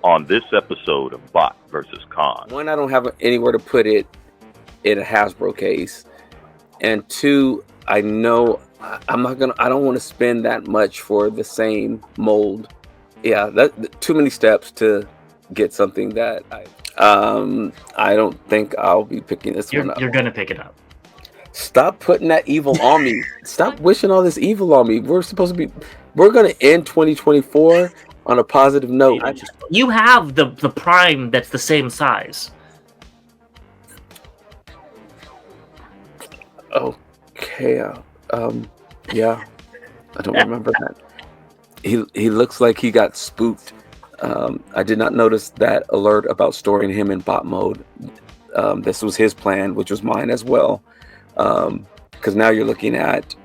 on this episode of Bot versus Con. One, I don't have anywhere to put it in a Hasbro case, and two, I know I don't want to spend that much for the same mold. Yeah, that too many steps to get something that I don't think I'll be picking this one up. You're gonna pick it up. Stop putting that evil on me. Stop wishing all this evil on me. We're gonna end 2024 on a positive note. You have the Prime that's the same size. Okay. Yeah. I don't remember that. He looks like he got spooked. I did not notice that alert about storing him in bot mode. This was his plan, which was mine as well. Because now you're looking at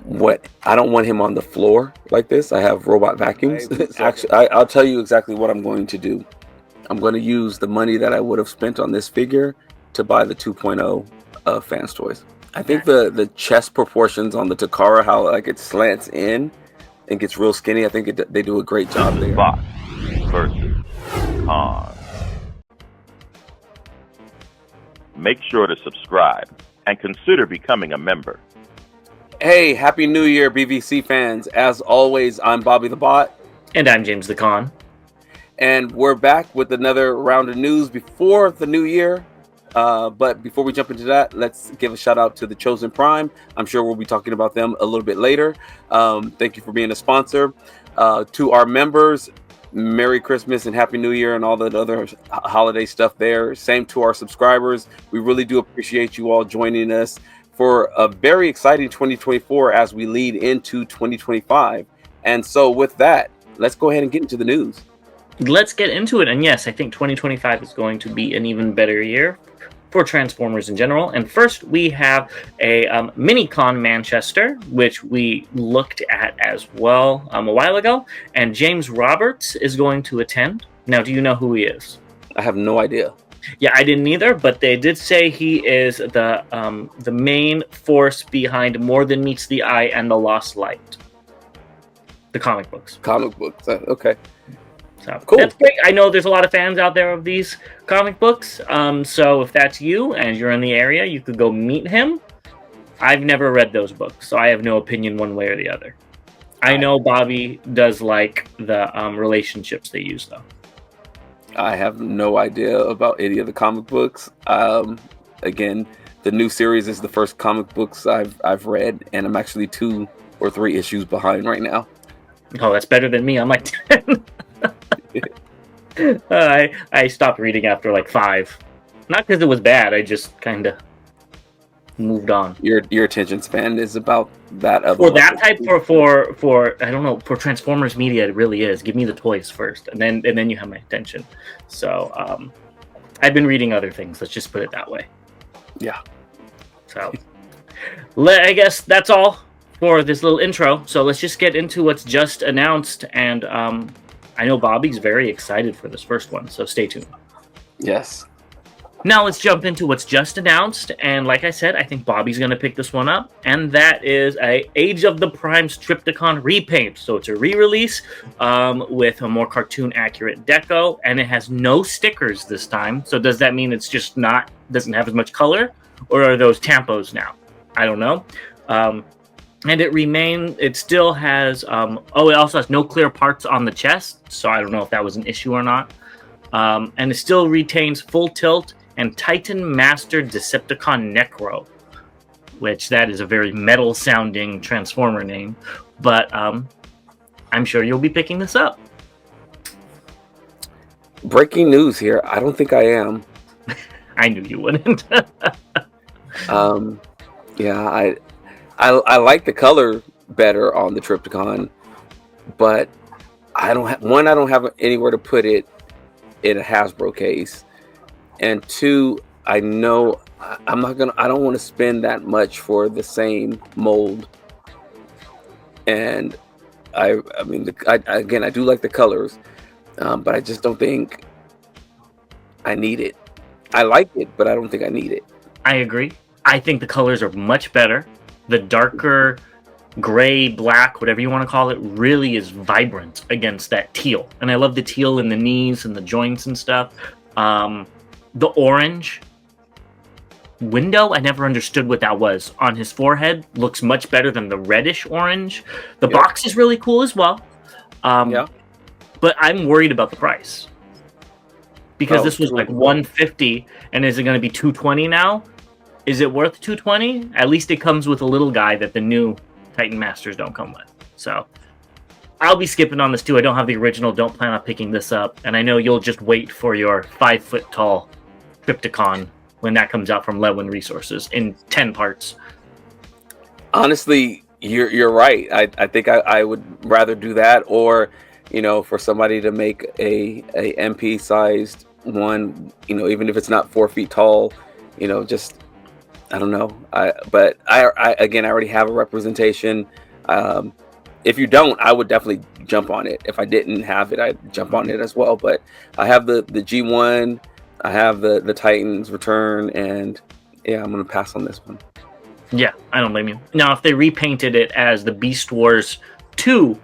what I don't want him on the floor like this. I have robot vacuums. Actually, I'll tell you exactly what I'm going to do. I'm going to use the money that I would have spent on this figure to buy the 2.0 Fans Toys. I think the chest proportions on the Takara, how like it slants in and gets real skinny. I think they do a great job there. Bot versus Con. Make sure to subscribe and consider becoming a member. Hey, Happy New Year, BVC fans. As always, I'm Bobby the Bot. And I'm James the Con. And we're back with another round of news before the new year. But before we jump into that, let's give a shout out to the Chosen Prime. I'm sure we'll be talking about them a little bit later. Thank you for being a sponsor. To our members, Merry Christmas and Happy New Year and all the other holiday stuff there. Same to our subscribers. We really do appreciate you all joining us for a very exciting 2024 as we lead into 2025. And so with that, let's go ahead and get into the news. Let's get into it. And yes, I think 2025 is going to be an even better year for Transformers in general. And first, we have a Minicon Manchester, which we looked at as well a while ago. And James Roberts is going to attend. Now, do you know who he is? I have no idea. Yeah, I didn't either, but they did say he is the main force behind More Than Meets the Eye and The Lost Light. The comic books. Okay. So cool. That's great. I know there's a lot of fans out there of these comic books. So if that's you and you're in the area, you could go meet him. I've never read those books, so I have no opinion one way or the other. I know Bobby does like the relationships they use, though. I have no idea about any of the comic books. Again, the new series is the first comic books I've read, and I'm actually 2 or 3 issues behind right now. Oh, that's better than me. I'm like 10. I stopped reading after like 5. Not because it was bad. I just kind of moved on. Your attention span is about that of for that type for I don't know, for Transformers media. It really is. Give me the toys first, and then you have my attention. So I've been reading other things. Let's just put it that way. Yeah. So I guess that's all for this little intro. So let's just get into what's just announced. And I know Bobby's very excited for this first one. So stay tuned. Yes. Now let's jump into what's just announced, and like I said, I think Bobby's going to pick this one up, and that is a Age of the Primes Trypticon repaint. So it's a re-release with a more cartoon-accurate deco, and it has no stickers this time. So does that mean it's just doesn't have as much color, or are those tampos now? I don't know. And it still has, it also has no clear parts on the chest, so I don't know if that was an issue or not. And it still retains full tilt and Titan Master Decepticon Necro, which that is a very metal-sounding Transformer name, but I'm sure you'll be picking this up. Breaking news here. I don't think I am. I knew you wouldn't. Yeah, I like the color better on the Trypticon, but I don't have anywhere to put it in a Hasbro case. And 2, I know I don't want to spend that much for the same mold. And I do like the colors, but I just don't think I need it. I like it, but I don't think I need it. I agree. I think the colors are much better. The darker gray, black, whatever you want to call it, really is vibrant against that teal. And I love the teal in the knees and the joints and stuff. The orange window, I never understood what that was. On his forehead, looks much better than the reddish orange. The box is really cool as well. But I'm worried about the price. Because this was like $150, and is it going to be $220 now? Is it worth $220? At least it comes with a little guy that the new Titan Masters don't come with. So I'll be skipping on this too. I don't have the original. Don't plan on picking this up. And I know you'll just wait for your 5-foot tall Trypticon when that comes out from Lewin Resources in 10 parts. Honestly, you're right. I think I would rather do that, or for somebody to make a MP sized one, even if it's not 4 feet tall, just I don't know. But I already have a representation. If you don't, I would definitely jump on it. If I didn't have it, I'd jump on it as well. But I have the G1, I have the Titans Return, and I'm gonna pass on this one. Yeah, I don't blame you. Now, if they repainted it as the Beast Wars 2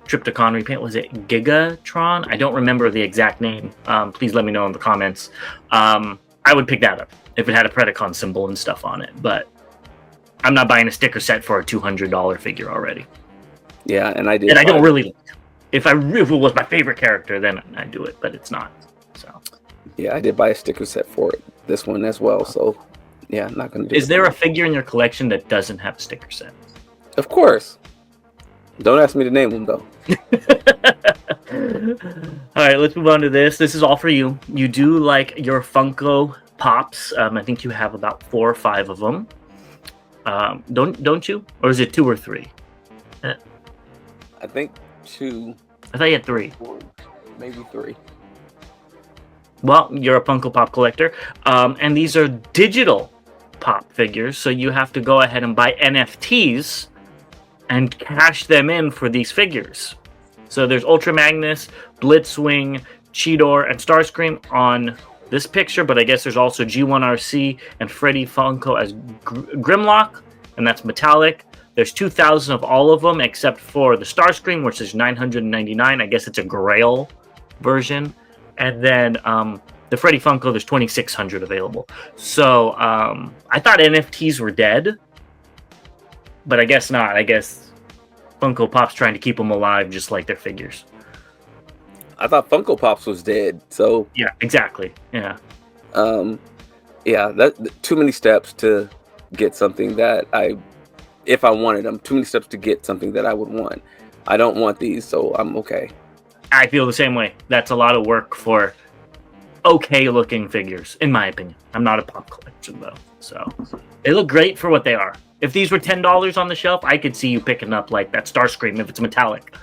Trypticon repaint, was it Gigatron? I don't remember the exact name. Please let me know in the comments. I would pick that up if it had a Predacon symbol and stuff on it. But I'm not buying a sticker set for a $200 figure already. Yeah, and I did. And I don't really. If it was my favorite character, then I'd do it. But it's not. So. Yeah, I did buy a sticker set for it. This one as well. So, yeah, I'm not gonna do it. Is there a figure in your collection that doesn't have a sticker set? Of course. Don't ask me to name them though. All right, let's move on to this. This is all for you. You do like your Funko Pops. I think you have about 4 or 5 of them. Don't you? Or is it 2 or 3? I think 2. I thought you had 3. 4, maybe 3. Well, you're a Funko Pop collector. And these are digital Pop figures, so you have to go ahead and buy NFTs and cash them in for these figures. So there's Ultra Magnus, Blitzwing, Cheetor, and Starscream on this picture, but I guess there's also G1RC and Freddy Funko as Grimlock, and that's metallic. There's 2,000 of all of them except for the Starscream, which is $999. I guess it's a Grail version. And then the Freddy Funko, there's 2,600 available. So I thought NFTs were dead, but I guess not. I guess Funko Pop's trying to keep them alive just like their figures. I thought Funko Pops was dead. So yeah, exactly. Yeah. That too many steps to get something that if I wanted them, too many steps to get something that I would want. I don't want these, so I'm okay. I feel the same way. That's a lot of work for okay looking figures, in my opinion. I'm not a pop collection though, so they look great for what they are. If these were $10 on the shelf, I could see you picking up like that Starscream if it's metallic,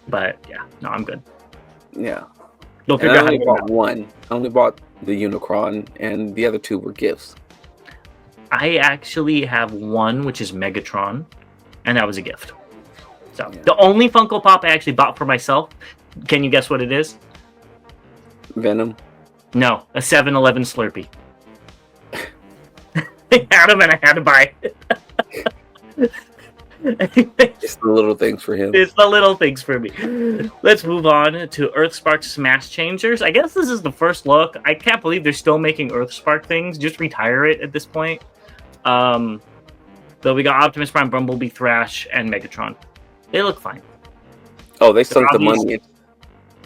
But yeah, no, I'm good. Yeah. Don't figure out how to bought one. I only bought the Unicron, and the other 2 were gifts. I actually have one, which is Megatron, and that was a gift. So the only Funko Pop I actually bought for myself, can you guess what it is? Venom? No, a 7-Eleven Slurpee. I had him and I had to buy it. It's the little things for him. It's the little things for me. Let's move on to EarthSpark Smash Changers. I guess this is the first look. I can't believe they're still making EarthSpark things. Just retire it at this point. Though we got Optimus Prime, Bumblebee, Thrash, and Megatron. They look fine. Oh, they sunk the money.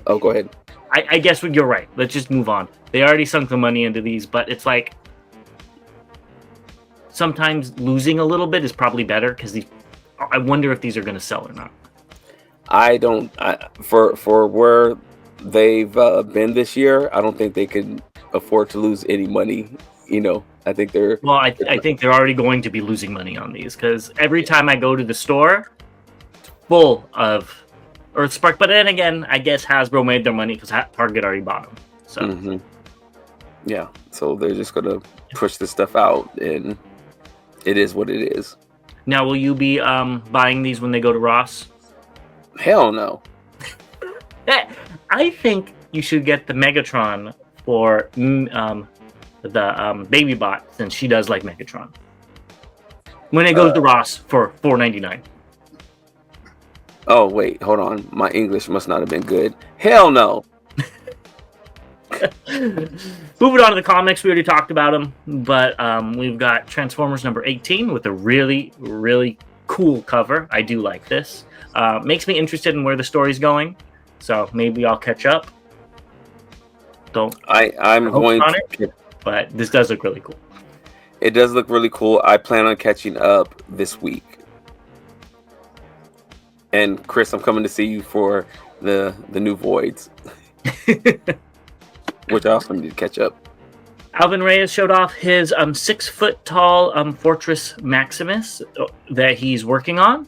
Oh, go ahead. I guess you're right. Let's just move on. They already sunk the money into these, but it's like sometimes losing a little bit is probably better because I wonder if these are going to sell or not. I don't. For where they've been this year, I don't think they could afford to lose any money. I think they're. Well, I think they're already going to be losing money on these because every time I go to the store, full of EarthSpark. But then again, I guess Hasbro made their money because Target already bought them. So. Yeah, so they're just gonna push this stuff out, and it is what it is. Now, will you be buying these when they go to Ross? Hell no. I think you should get the Megatron for the Baby Bot, since she does like Megatron. when it goes to Ross for $4.99. Oh wait, hold on. My English must not have been good. Hell no. Moving on to the comics, we already talked about them, but we've got Transformers number 18 with a really, really cool cover. I do like this. Makes me interested in where the story's going, so maybe I'll catch up. I'm going to, but this does look really cool. It does look really cool. I plan on catching up this week. And Chris, I'm coming to see you for the new Voids. Which I also need to catch up. Alvin Reyes showed off his 6 foot tall Fortress Maximus that he's working on.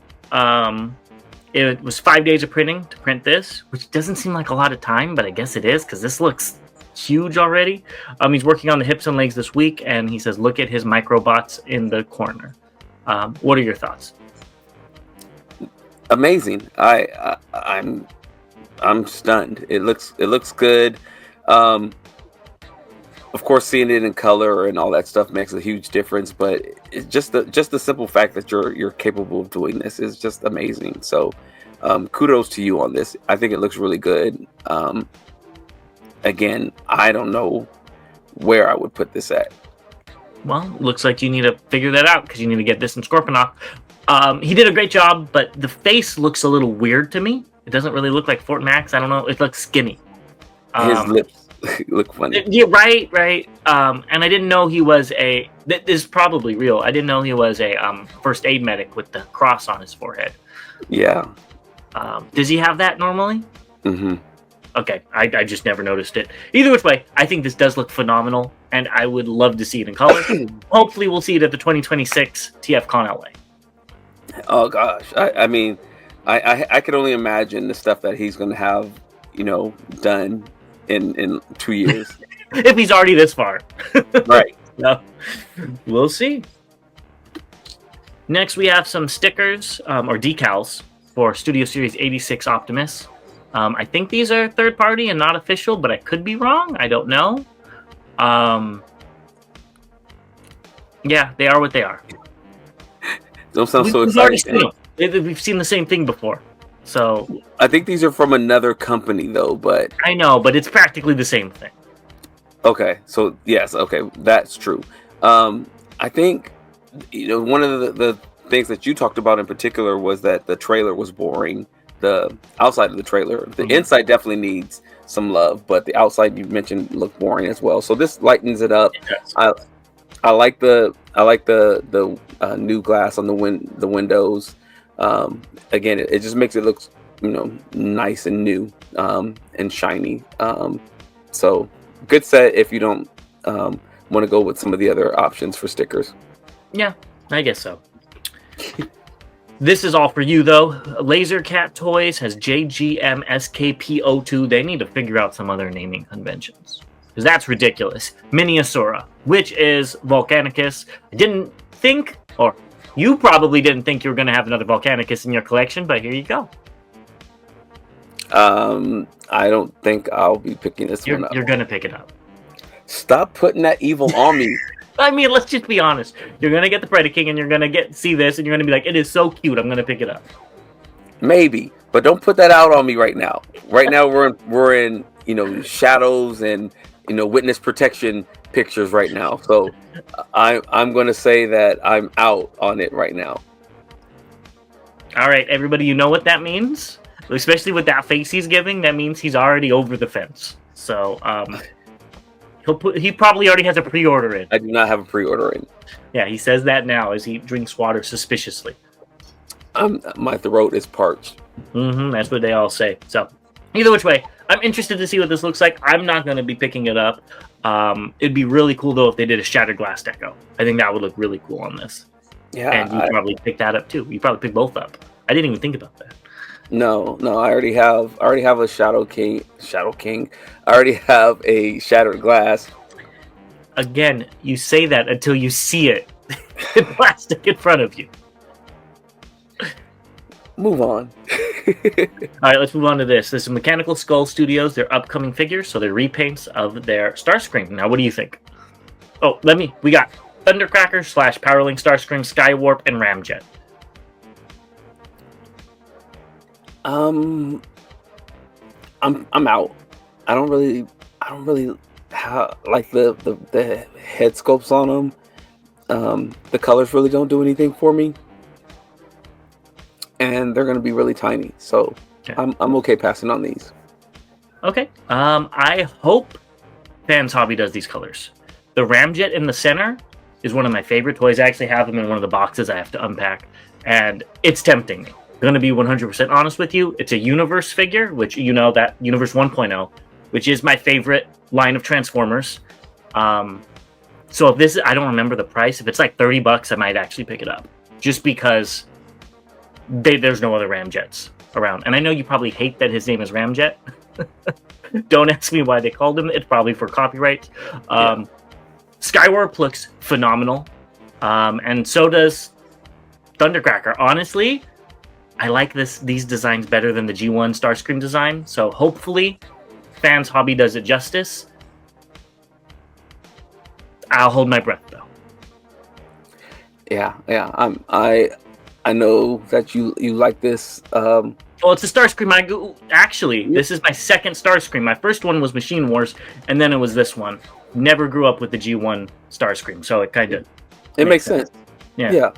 It was 5 days of printing to print this, which doesn't seem like a lot of time, but I guess it is because this looks huge already. He's working on the hips and legs this week, and he says, "Look at his microbots in the corner." What are your thoughts? Amazing. I'm stunned. It looks good. Of course, seeing it in color and all that stuff makes a huge difference. But it's just the simple fact that you're capable of doing this is just amazing. So, kudos to you on this. I think it looks really good. Again, I don't know where I would put this at. Well, looks like you need to figure that out because you need to get this in Scorponok. He did a great job, but the face looks a little weird to me. It doesn't really look like Fort Max. I don't know. It looks skinny. His lips look funny. Yeah, right. And I didn't know he was a... This is probably real. I didn't know he was a first aid medic with the cross on his forehead. Yeah. Does he have that normally? Mm-hmm. Okay, I just never noticed it. Either which way, I think this does look phenomenal, and I would love to see it in color. Hopefully we'll see it at the 2026 TFCon LA. Oh gosh, I mean, I could only imagine the stuff that he's going to have, done in 2 years. If he's already this far. Right. No, we'll see. Next, we have some stickers or decals for Studio Series 86 Optimus. I think these are third party and not official, but I could be wrong. I don't know. Yeah, they are what they are. Don't sound so excited. We've seen the same thing before. So I think these are from another company though, but I know, but it's practically the same thing. Okay, so yes, okay, that's true. I think one of the things that you talked about in particular was that the trailer was boring. The outside of the trailer, the inside definitely needs some love, but the outside you mentioned looked boring as well. So this lightens it up. I like the new glass on the windows. Again, it just makes it look nice and new and shiny. So good set if you don't want to go with some of the other options for stickers. Yeah, I guess so. This is all for you, though. Laser Cat Toys has JGMSKPO2. They need to figure out some other naming conventions, because that's ridiculous. Miniosura, which is Volcanicus. I didn't think, or you probably didn't think you were going to have another Volcanicus in your collection, but here you go. I don't think I'll be picking this one up. You're going to pick it up. Stop putting that evil on me. I mean, let's just be honest. You're going to get the Predaking, and you're going to see this, and you're going to be like, it is so cute, I'm going to pick it up. Maybe, but don't put that out on me right now. Right now, we're in shadows and witness protection pictures right now. So I'm going to say that I'm out on it right now. All right, everybody, you know what that means? Especially with that face he's giving, that means he's already over the fence. So, he probably already has a pre-order in. I do not have a pre-order in. Yeah, he says that now as he drinks water suspiciously. My throat is parched. That's what they all say. So, either which way, I'm interested to see what this looks like. I'm not going to be picking it up. It'd be really cool, though, if they did a Shattered Glass deco. I think that would look really cool on this. Yeah. And you'd probably pick that up, too. You'd probably pick both up. I didn't even think about that. No, I already have a Shadow King. I already have a Shattered Glass. Again, you say that until you see it in plastic in front of you. Move on. All right, let's move on to this. This is Mechanical Skull Studios, their upcoming figures, so they're repaints of their Starscream. Now, what do you think? Oh, we got Thundercracker / Powerlink, Starscream, Skywarp, and Ramjet. I'm out. I don't really like the head sculpts on them. The colors really don't do anything for me, and they're gonna be really tiny. So okay. I'm okay passing on these. Okay. I hope Fans Hobby does these colors. The Ramjet in the center is one of my favorite toys. I actually have them in one of the boxes I have to unpack, and it's tempting me. I'm going to be 100% honest with you. It's a Universe figure, which you know, that Universe 1.0, which is my favorite line of Transformers. So if this, I don't remember the price. If it's like $30, I might actually pick it up, just because there's no other Ramjets around. And I know you probably hate that his name is Ramjet. Don't ask me why they called him. It's probably for copyright. Skywarp looks phenomenal, and so does Thundercracker. Honestly, I like these designs better than the G1 Starscream design. So hopefully, Fans Hobby does it justice. I'll hold my breath though. Yeah. I know that you like this. Well, it's a Starscream. This is my second Starscream. My first one was Machine Wars, and then it was this one. Never grew up with the G1 Starscream, so it kind of makes sense. Yeah.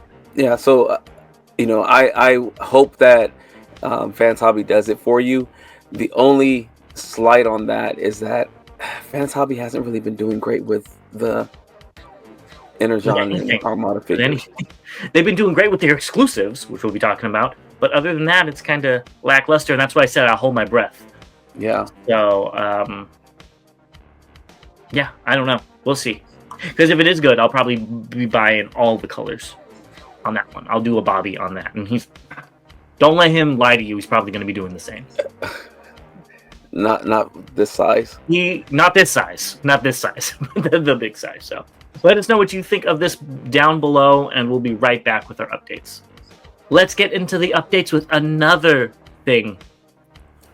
So, I hope that Fans Hobby does it for you. The only slight on that is that Fans Hobby hasn't really been doing great with the Energon and Armada figures. They've been doing great with their exclusives, which we'll be talking about. But other than that, it's kind of lackluster, and that's why I said I'll hold my breath. Yeah. So, I don't know. We'll see. Because if it is good, I'll probably be buying all the colors on that one. I'll do a Bobby on that. And don't let him lie to you. He's probably going to be doing the same. Not this size. Not this size. Not this size. the big size. So let us know what you think of this down below, and we'll be right back with our updates. Let's get into the updates with another thing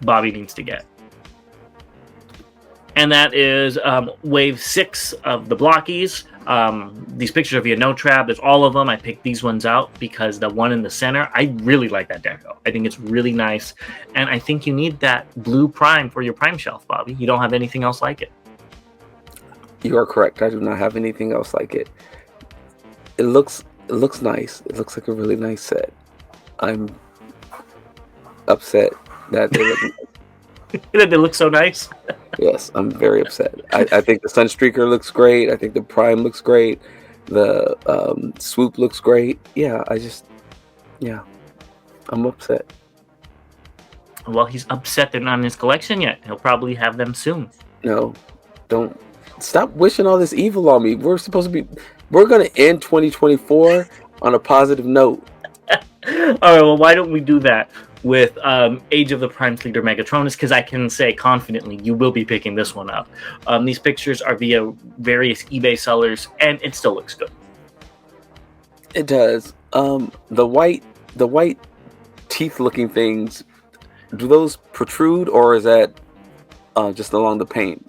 Bobby needs to get. And that is Wave 6 of the Blockies. These pictures are via No Trab. There's all of them. I picked these ones out because the one in the center, I really like that deco. I think it's really nice. And I think you need that blue prime for your prime shelf, Bobby. You don't have anything else like it. You are correct. I do not have anything else like it. It looks nice. It looks like a really nice set. I'm upset that they look They look so nice. Yes, I'm very upset. I think the Sunstreaker looks great. I think the Prime looks great. The Swoop looks great. Yeah, I'm upset. Well, he's upset they're not in his collection yet. He'll probably have them soon. No, don't. Stop wishing all this evil on me. We're going to end 2024 on a positive note. All right, well, why don't we do that with Age of the Primes Leader Megatronus, because I can say confidently you will be picking this one up. These pictures are via various eBay sellers, and it still looks good. It does. The white teeth-looking things, do those protrude, or is that just along the paint?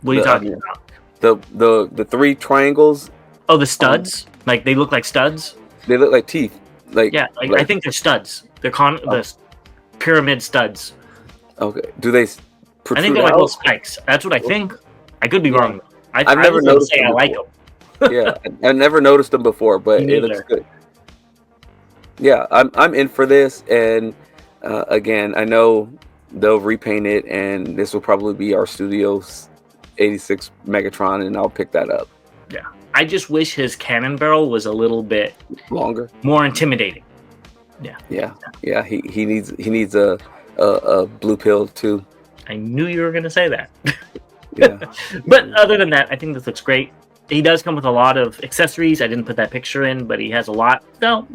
What are you talking about? The three triangles. Oh, the studs? Like they look like studs? They look like teeth. I think they're studs. They're the pyramid studs. Okay. Do they protrude I think they're like little spikes. That's what I think. I could be wrong. I've never noticed them. I like them. Yeah, I never noticed them before, but it looks good. Yeah, I'm in for this, and again, I know they'll repaint it, and this will probably be our Studios 86 Megatron, and I'll pick that up. Yeah, I just wish his cannon barrel was a little bit longer, more intimidating. Yeah. He needs a blue pill too. I knew you were going to say that. Yeah. But other than that, I think this looks great. He does come with a lot of accessories. I didn't put that picture in, but he has a lot. So,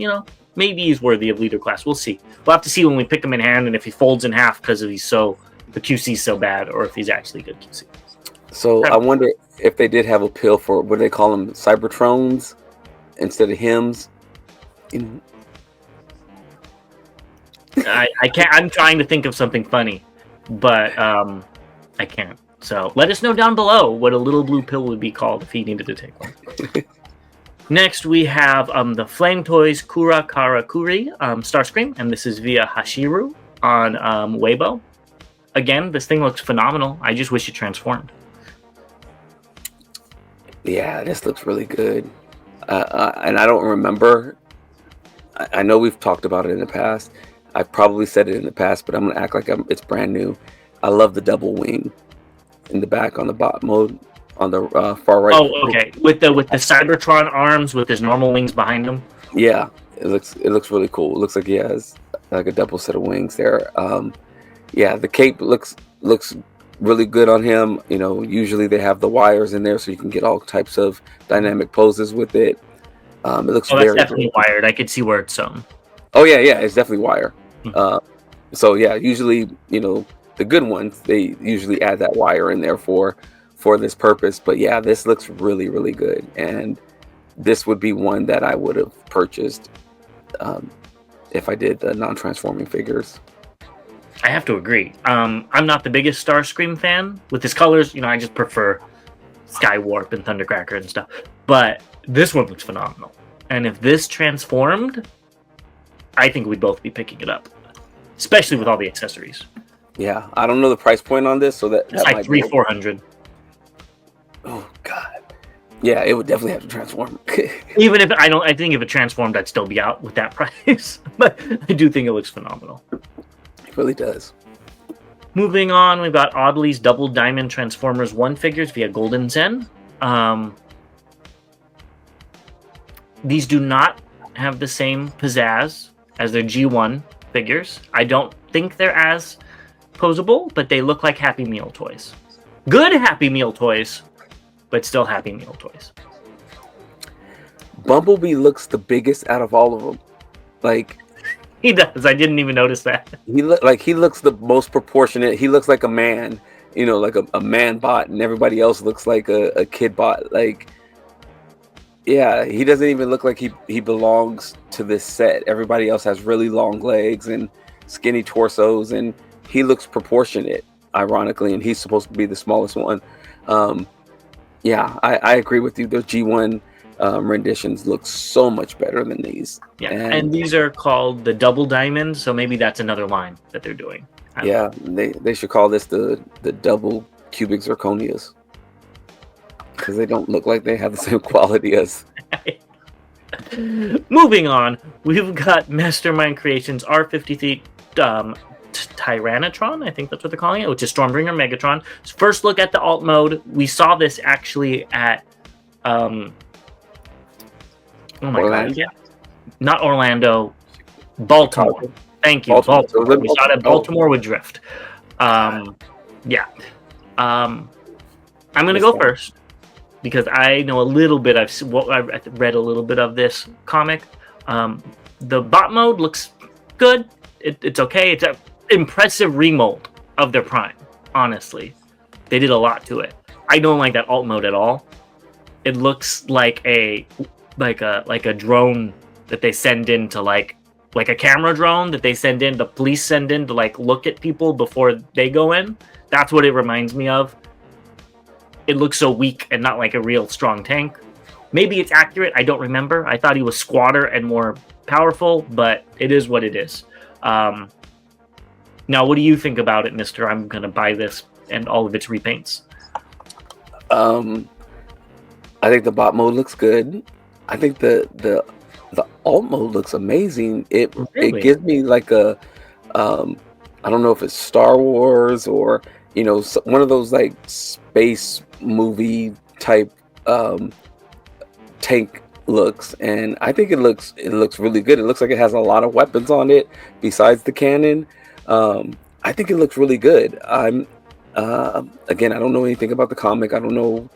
maybe he's worthy of leader class. We'll see. We'll have to see when we pick him in hand, and if he folds in half because the QC's so bad, or if he's actually good QC. So I wonder if they did have a pill for, what do they call them, Cybertrons instead of hymns? I can't. I'm trying to think of something funny, but I can't. So let us know down below what a little blue pill would be called if he needed to take one. Next, we have the Flame Toys Kura Kara Kuri Starscream, and this is via Hashiru on Weibo. Again, this thing looks phenomenal. I just wish it transformed. Yeah, this looks really good. And I don't remember. I know we've talked about it in the past. I've probably said it in the past, but I'm going to act like it's brand new. I love the double wing in the back on the bot mode. On the far right. Oh, okay. With the Cybertron arms with his normal wings behind him. Yeah, it looks really cool. It looks like he has like a double set of wings there. Yeah, the cape looks really good on him. You know, usually they have the wires in there so you can get all types of dynamic poses with it. It looks that's definitely wired. I could see where it's sewn. Oh yeah, it's definitely wire. So yeah, usually the good ones they usually add that wire in there for this purpose. But yeah, this looks really, really good, and this would be one that I would have purchased if I did the non-transforming figures. I have to agree. I'm not the biggest Starscream fan with his colors. I just prefer Skywarp and Thundercracker and stuff. But this one looks phenomenal, and if this transformed, I think we'd both be picking it up, especially with all the accessories. Yeah, I don't know the price point on this, so it's like $300-$400. Oh God, yeah, it would definitely have to transform. Even if I think if it transformed, I'd still be out with that price. But I do think it looks phenomenal. It really does. Moving on, we've got Audley's Double Diamond Transformers 1 figures via Golden Zen. These do not have the same pizzazz as their G1 figures. I don't think they're as posable, but they look like Happy Meal toys. Good Happy Meal toys, but still Happy Meal toys. Bumblebee looks the biggest out of all of them. Like he does. I didn't even notice that. He looks the most proportionate. He looks like a man, like a man bot, and everybody else looks like a kid bot. Like, yeah, he doesn't even look like he belongs to this set. Everybody else has really long legs and skinny torsos, and he looks proportionate, ironically, and he's supposed to be the smallest one. Yeah, I agree with you. The G1 renditions look so much better than these. Yeah, and these are called the Double Diamond, so maybe that's another line that they're doing. Yeah, they should call this the Double Cubic Zirconias, because they don't look like they have the same quality as. Moving on, we've got Mastermind Creations R53 Tyranitar, I think that's what they're calling it, which is Stormbringer Megatron. First look at the alt mode. We saw this actually at Orlando? God, yeah. Not Orlando, Baltimore. Thank you, Baltimore. We saw it at Baltimore with Drift. Yeah. I'm gonna go first because I know a little bit. I've read a little bit of this comic. The bot mode looks good. It's okay. It's an impressive remold of their Prime. Honestly, they did a lot to it. I don't like that alt mode at all. It looks like a drone that they send in to like a camera drone that they send in. The police send in to look at people before they go in. That's what it reminds me of. It looks so weak and not like a real strong tank. Maybe it's accurate. I don't remember. I thought he was squatter and more powerful, but it is what it is. Now, what do you think about it, Mister? I'm gonna buy this and all of its repaints. I think the bot mode looks good. I think the alt mode looks amazing. It gives me like a I don't know if it's Star Wars or one of those like space movie type tank looks, and I think it looks really good. It looks like it has a lot of weapons on it besides the cannon. I think it looks really good. Again, I don't know anything about the comic. I don't know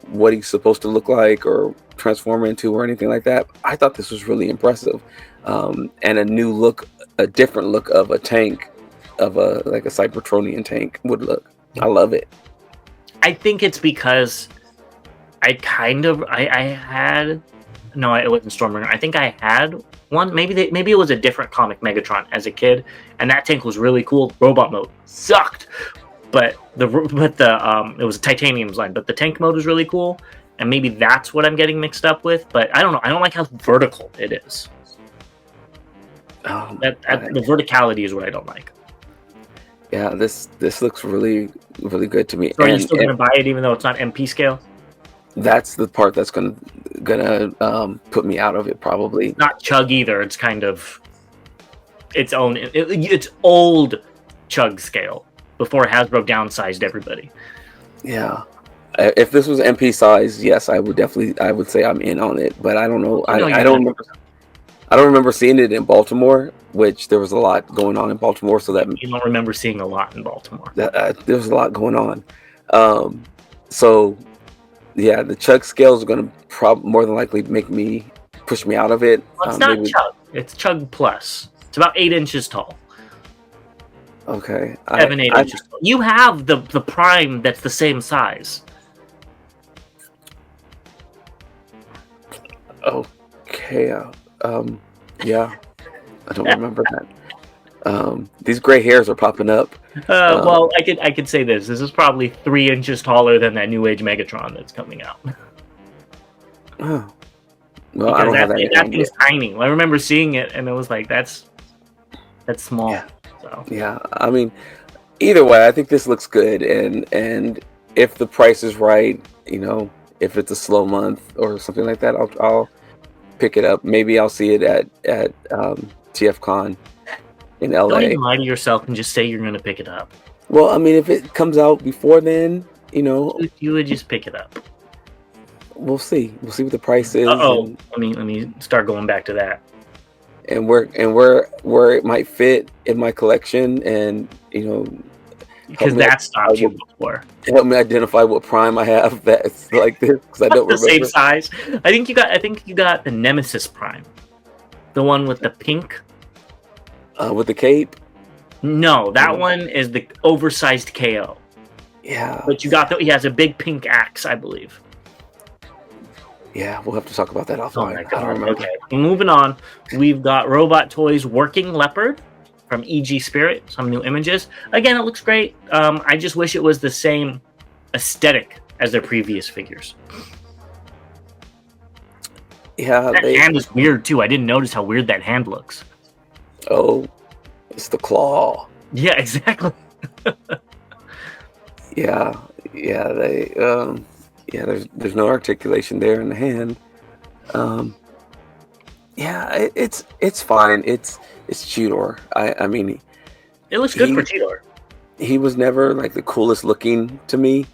what he's supposed to look like or transform into or anything like that. I thought this was really impressive, and a new look, a different look of a tank, of a Cybertronian tank would look. I love it. I think it's because it wasn't Stormbringer. I think I had one. Maybe it was a different comic Megatron as a kid, and that tank was really cool. Robot mode sucked, but it was a titanium design. But the tank mode was really cool, and maybe that's what I'm getting mixed up with. But I don't know. I don't like how vertical it is. The verticality is what I don't like. Yeah, this looks really good to me. So are you still gonna buy it even though it's not MP scale? That's the part that's gonna put me out of it probably. It's not chug either. It's kind of its own. It's old chug scale before Hasbro downsized everybody. Yeah, if this was MP size, yes, I would say I'm in on it. But I don't know. I don't remember seeing it in Baltimore, which there was a lot going on in Baltimore. So that you don't remember seeing a lot in Baltimore. There was a lot going on. So yeah, the chug scales are going to more than likely push me out of it. Well, it's not chug. It's chug plus. It's about 8 inches tall. Okay. 8 inches tall. You have the prime that's the same size. Okay. Yeah. I don't remember that. These gray hairs are popping up. Well, I could say this. This is probably 3 inches taller than that New Age Megatron that's coming out. Oh. Well, because I don't have that. That thing's tiny. I remember seeing it, and it was like, that's small. Yeah. So. Yeah. I mean, either way, I think this looks good, and if the price is right, if it's a slow month or something like that, I'll pick it up. Maybe I'll see it at TFCon in LA. Don't even lie to yourself and just say you're going to pick it up. Well, I mean, if it comes out before then, you would just pick it up. We'll see. We'll see what the price is. Let me start going back to that. And where it might fit in my collection, and because that stopped you before. Help me identify what prime I have that's like this, because I don't remember. The same size. I think you got the Nemesis Prime, the one with the pink. With the cape. No, that one is the oversized KO. Yeah. But you got he has a big pink axe, I believe. Yeah, we'll have to talk about that offline. Oh my God. Okay, moving on. We've got Robot Toys Working Leopard from EG Spirit. Some new images. Again, it looks great. I just wish it was the same aesthetic as their previous figures. Yeah, that hand is weird too. I didn't notice how weird that hand looks. Oh, it's the claw. Yeah, exactly. Yeah. There's no articulation there in the hand. Yeah, it's fine. It's Cheetor. I mean, it looks good for Cheetor. He was never like the coolest looking to me.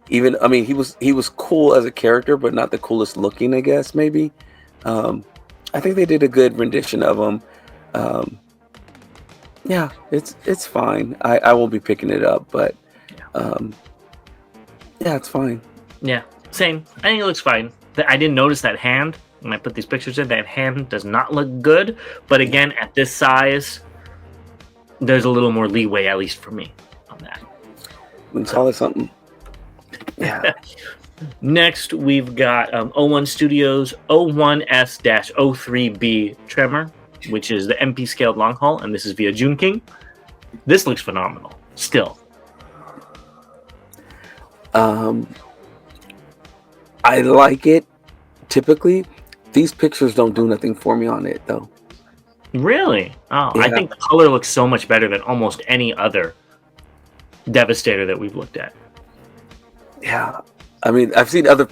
Even, I mean, he was cool as a character, but not the coolest looking, I guess, maybe. I think they did a good rendition of him. Yeah, it's fine. I won't be picking it up, but yeah, it's fine. Yeah, same. I think it looks fine. I didn't notice that hand when I put these pictures in. That hand does not look good, but again, at this size, there's a little more leeway, at least for me, on that. We can call it something. Yeah. Next, we've got O1 Studios 01S-03B Tremor, which is the MP scaled long haul, and this is via June King. This looks phenomenal. Still. I like it. Typically, these pictures don't do nothing for me on it, though. Really? Oh, yeah. I think the color looks so much better than almost any other Devastator that we've looked at. Yeah, I mean, I've seen other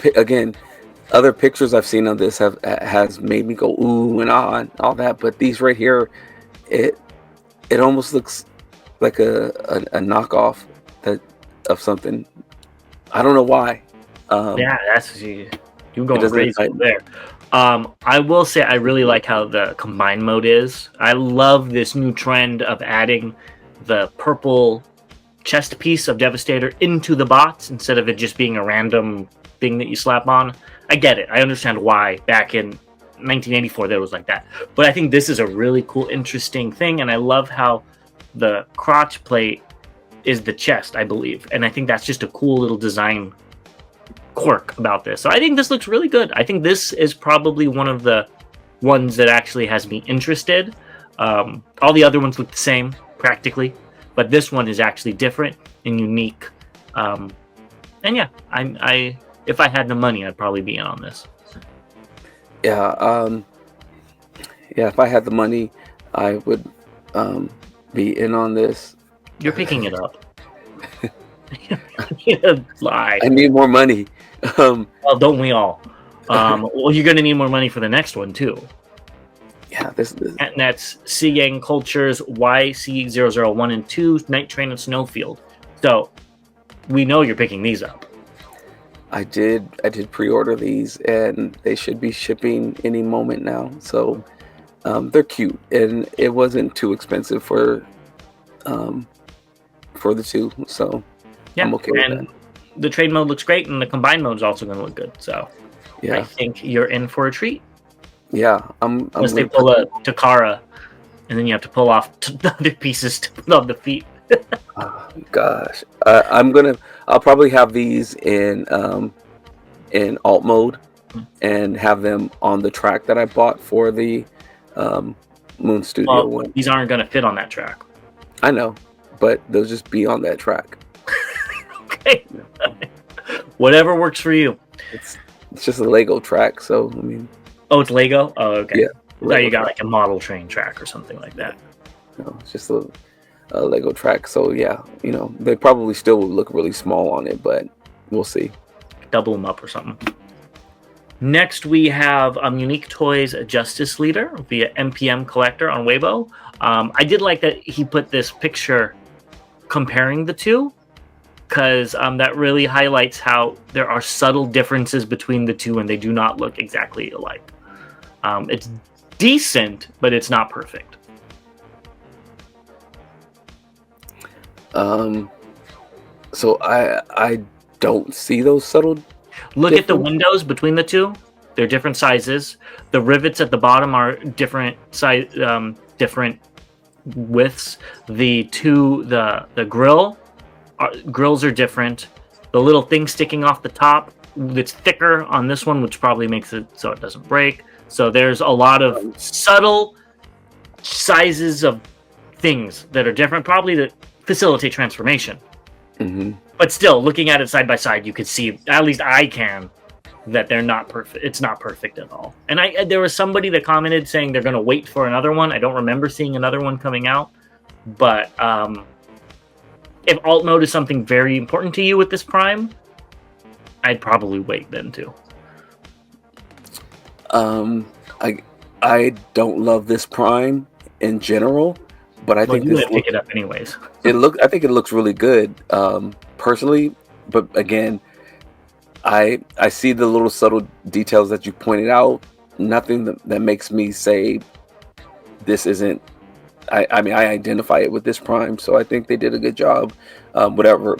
pictures I've seen of this has made me go ooh and ah and all that, but these right here, it almost looks like a knockoff of something. I don't know why. Yeah, that's you going crazy there. I will say I really like how the combined mode is. I love this new trend of adding the purple chest piece of Devastator into the bots instead of it just being a random thing that you slap on. I get it. I understand why back in 1984 there was like that. But I think this is a really cool, interesting thing, and I love how the crotch plate is the chest, I believe. And I think that's just a cool little design quirk about this. So I think this looks really good. I think this is probably one of the ones that actually has me interested. All the other ones look the same, practically. But this one is actually different and unique. And yeah, I if I had the money, I'd probably be in on this. Yeah, yeah. If I had the money, I would be in on this. You're picking it up. Lie. I need more money. Well, don't we all? Well, you're going to need more money for the next one too. Yeah, this. And that's Sea Gang Cultures YC001 and 2, Night Train and Snowfield. So we know you're picking these up. I did pre-order these, and they should be shipping any moment now. So they're cute, and it wasn't too expensive for the two. So Yeah, I'm okay with and that. the trade mode looks great, and the combined mode is also going to look good. So I Yeah, think you're in for a treat. yeah. I'm Unless they gonna pull a Takara, and then you have to pull off the other pieces to put on the feet. Oh, gosh, I'll probably have these in alt mode and have them on the track that I bought for the Moon Studio Well, one. these aren't going to fit on that track. I know, but they'll just be on that track. Okay. Whatever works for you. It's just a Lego track, so I mean, Oh, it's Lego? Oh, okay. Yeah, I thought you got like a model train track or something like that. no, it's just a Lego track. So yeah, they probably still will look really small on it, but we'll see. Double them up or something. Next, we have Unique Toys Justice Leader via MPM Collector on Weibo. I did like that he put this picture comparing the two, because that really highlights how there are subtle differences between the two, and they do not look exactly alike. It's decent, but it's not perfect. So I don't see those subtle. Look at the windows between the two; they're different sizes. The rivets at the bottom are different size, different widths. The grills are different. The little thing sticking off the top, it's thicker on this one, which probably makes it so it doesn't break. So there's a lot of subtle sizes of things that are different, probably to facilitate transformation. Mm-hmm. But still, looking at it side by side, you could see, at least I can, that they're not perfect. It's not perfect at all. And there was somebody that commented saying they're going to wait for another one. I don't remember seeing another one coming out. But if alt mode is something very important to you with this Prime, I'd probably wait then too. I don't love this Prime in general, but I think you would pick it up anyways. I think it looks really good, personally. But again, I see the little subtle details that you pointed out. Nothing that makes me say this isn't. I mean, I identify it with this Prime, so I think they did a good job. Whatever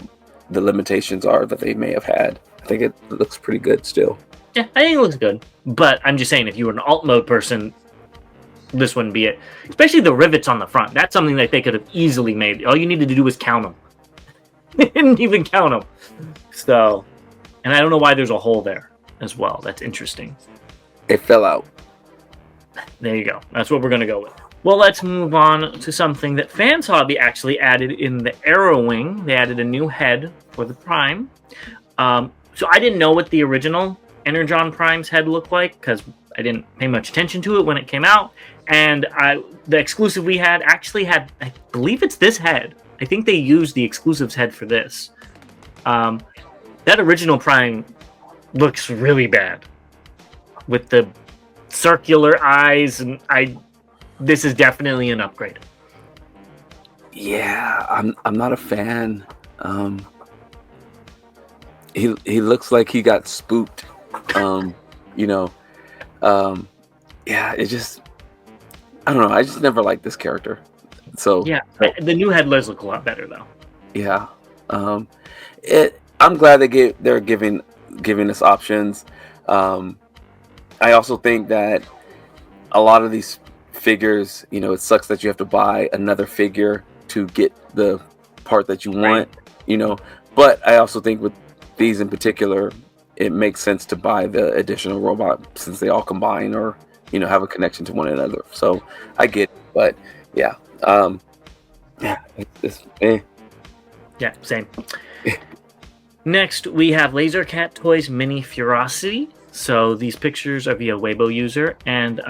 the limitations are that they may have had, I think it looks pretty good still. Yeah, I think it looks good. But I'm just saying, if you were an alt mode person, this wouldn't be it. Especially the rivets on the front. That's something that they could have easily made. All you needed to do was count them. They didn't even count them. So, and I don't know why there's a hole there as well. That's interesting. It fell out. There you go. That's what we're going to go with. Well, let's move on to something that Fans Hobby actually added in the Arrow Wing. They added a new head for the Prime. So I didn't know what the original Energon Prime's head looked like, because I didn't pay much attention to it when it came out. And the exclusive we had actually had, I believe it's this head. I think they used the exclusives head for this. That original Prime looks really bad with the circular eyes, and this is definitely an upgrade. Yeah, I'm not a fan. He looks like he got spooked. Yeah, it just, I don't know. I just never liked this character. So yeah, the new head does look a lot better though. Yeah, I'm glad they're giving us options. I also think that a lot of these figures, it sucks that you have to buy another figure to get the part that you want. Right. But I also think with these in particular, it makes sense to buy the additional robot since they all combine or have a connection to one another. So I get it, but yeah. Yeah, same. Next, we have Laser Cat Toys Mini Ferocity. So these pictures are via Weibo user, and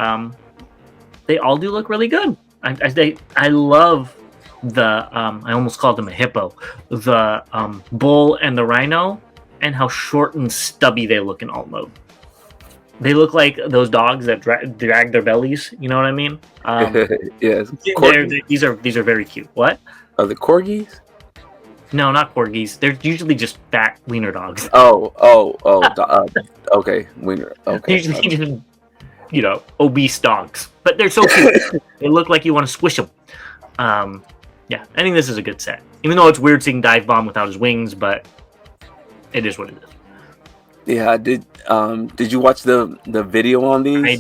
they all do look really good. I love the I almost called them a hippo, the bull and the rhino, and how short and stubby they look in alt mode. They look like those dogs that drag their bellies. You know what I mean? Yes. These are very cute. What? Are the corgis? No, not corgis. They're usually just fat wiener dogs. Okay, wiener. Okay. Usually just, obese dogs. But they're so cute. They look like you want to squish them. Yeah, I think this is a good set. Even though it's weird seeing Dive Bomb without his wings, but it is what it is. Yeah, did you watch the video on these? I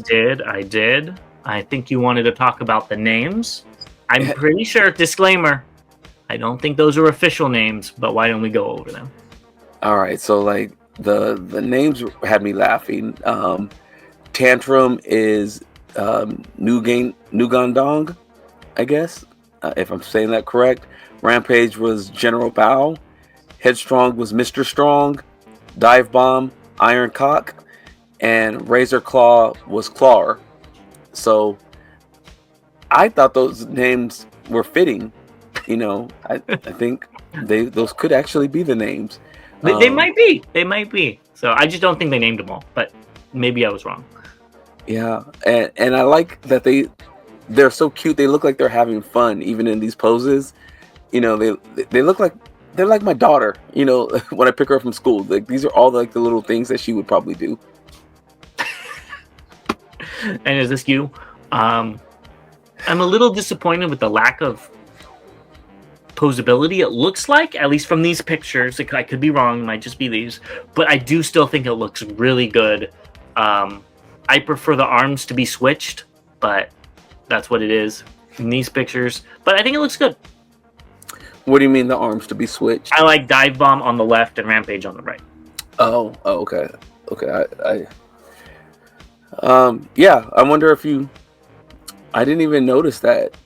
did. I think you wanted to talk about the names. I'm pretty sure, disclaimer, I don't think those are official names, but why don't we go over them? All right, so like the names had me laughing. Tantrum is Nugandong, I guess, if I'm saying that correct. Rampage was General Bao. Headstrong was Mr. Strong. Dive Bomb, Iron Cock, and Razor Claw was Claw. So I thought those names were fitting. I think those could actually be the names. They might be. They might be. So I just don't think they named them all, but maybe I was wrong. Yeah, and I like that they're so cute. They look like they're having fun even in these poses. They look like they're like my daughter. When I pick her up from school, like these are all like the little things that she would probably do. And is this you? I'm a little disappointed with the lack of posability. It looks like, at least from these pictures, I could be wrong, it might just be these, but I do still think it looks really good. I prefer the arms to be switched, but that's what it is in these pictures. But I think it looks good. What do you mean the arms to be switched? I like Dive Bomb on the left and Rampage on the right. Oh, okay. Yeah, I wonder if I didn't even notice that.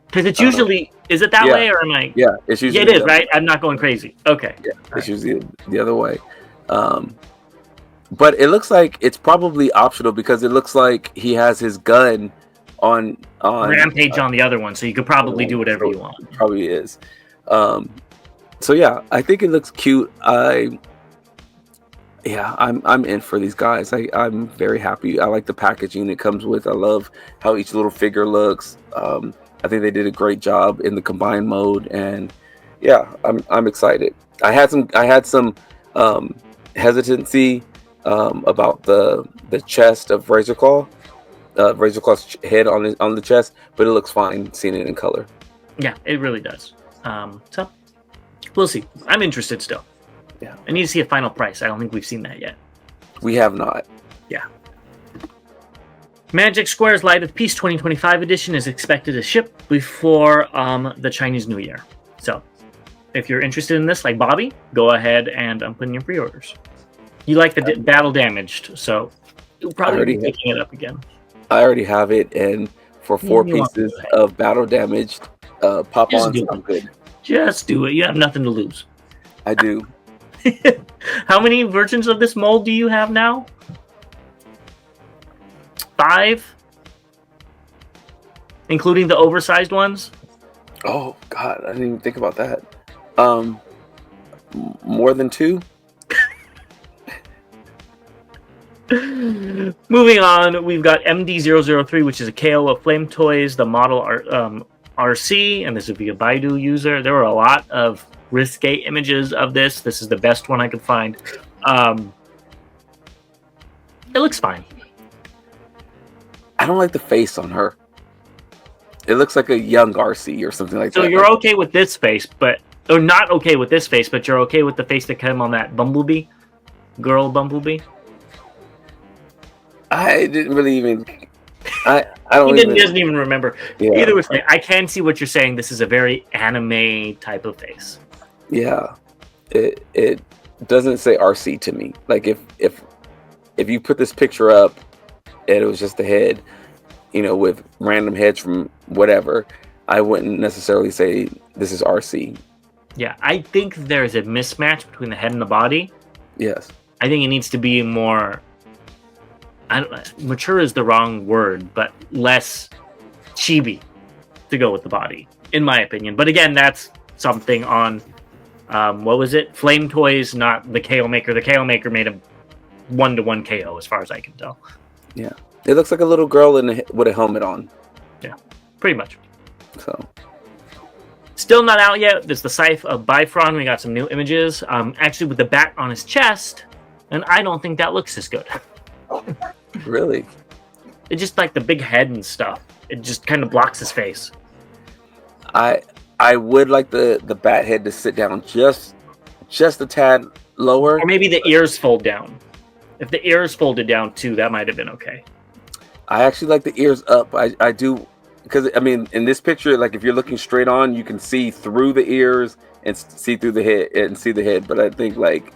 Because it's usually, is it that way or am I? Yeah, it's usually. Yeah, it is, right? I'm not going crazy. Okay. Yeah, it's usually the other way. But it looks like it's probably optional because it looks like he has his gun on Rampage on the other one, so you could probably do whatever you want. Probably is. So yeah, I think it looks cute. I'm in for these guys. I'm very happy. I like the packaging it comes with. I love how each little figure looks. I think they did a great job in the combined mode, and yeah, I'm excited. I had some hesitancy about the chest of Razorclaw, Razorclaw's head on the chest, but it looks fine seeing it in color. Yeah, it really does. So we'll see. I'm interested still. Yeah, I need to see a final price. I don't think we've seen that yet. We have not. Yeah. Magic Square's Light of Peace 2025 edition is expected to ship before the Chinese New Year. So, if you're interested in this, like Bobby, go ahead and put in your pre-orders. You like the battle damaged, so you'll probably be picking it up again. I already have it, and for 4 pieces of battle damaged pop-ons, I'm good. Just do it. You have nothing to lose. I do. How many versions of this mold do you have now? 5? Including the oversized ones? Oh, God. I didn't even think about that. More than 2? Moving on, we've got MD003, which is a KO of Flame Toys, the model RC, and this would be a Baidu user. There were a lot of risque images of this. This is the best one I could find. It looks fine. I don't like the face on her. It looks like a young RC or something like that. So you're okay with this face, or not okay with this face, but you're okay with the face that came on that Bumblebee? Girl Bumblebee? I didn't really even... I don't He doesn't even remember. Yeah. Either way, I can see what you're saying. This is a very anime type of face. Yeah. It doesn't say RC to me. Like, if you put this picture up and it was just a head, with random heads from whatever, I wouldn't necessarily say this is RC. Yeah, I think there's a mismatch between the head and the body. Yes. I think it needs to be more. Mature is the wrong word, but less chibi to go with the body, in my opinion. But again, that's something on what was it? Flame Toys, not the KO Maker. The KO Maker made a 1-to-1 KO, as far as I can tell. Yeah, it looks like a little girl with a helmet on. Yeah, pretty much. So, still not out yet. There's the Scythe of Bifron. We got some new images. Actually, with the bat on his chest, and I don't think that looks as good. Really? It's just like the big head and stuff. It just kind of blocks his face. I would like the bat head to sit down just a tad lower. Or maybe the ears fold down. If the ears folded down too, that might have been okay. I actually like the ears up. I do, because I mean, in this picture, like if you're looking straight on, you can see through the ears and see through the head and see the head. But I think like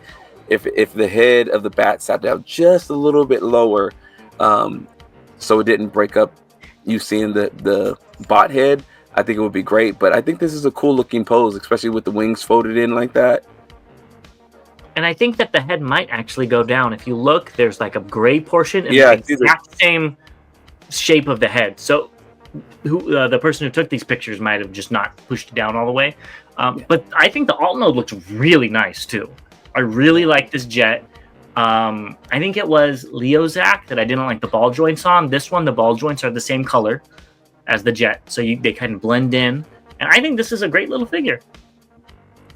if the head of the bat sat down just a little bit lower, so it didn't break up you seeing the bot head, I think it would be great. But I think this is a cool looking pose, especially with the wings folded in like that. And I think that the head might actually go down. If you look, there's like a gray portion and Yeah, the exact same shape of the head. So the person who took these pictures might have just not pushed it down all the way. But I think the alt node looks really nice too. I really like this jet. I think it was Leozak that I didn't like the ball joints on. This one, the ball joints are the same color as the jet. So they kind of blend in. And I think this is a great little figure.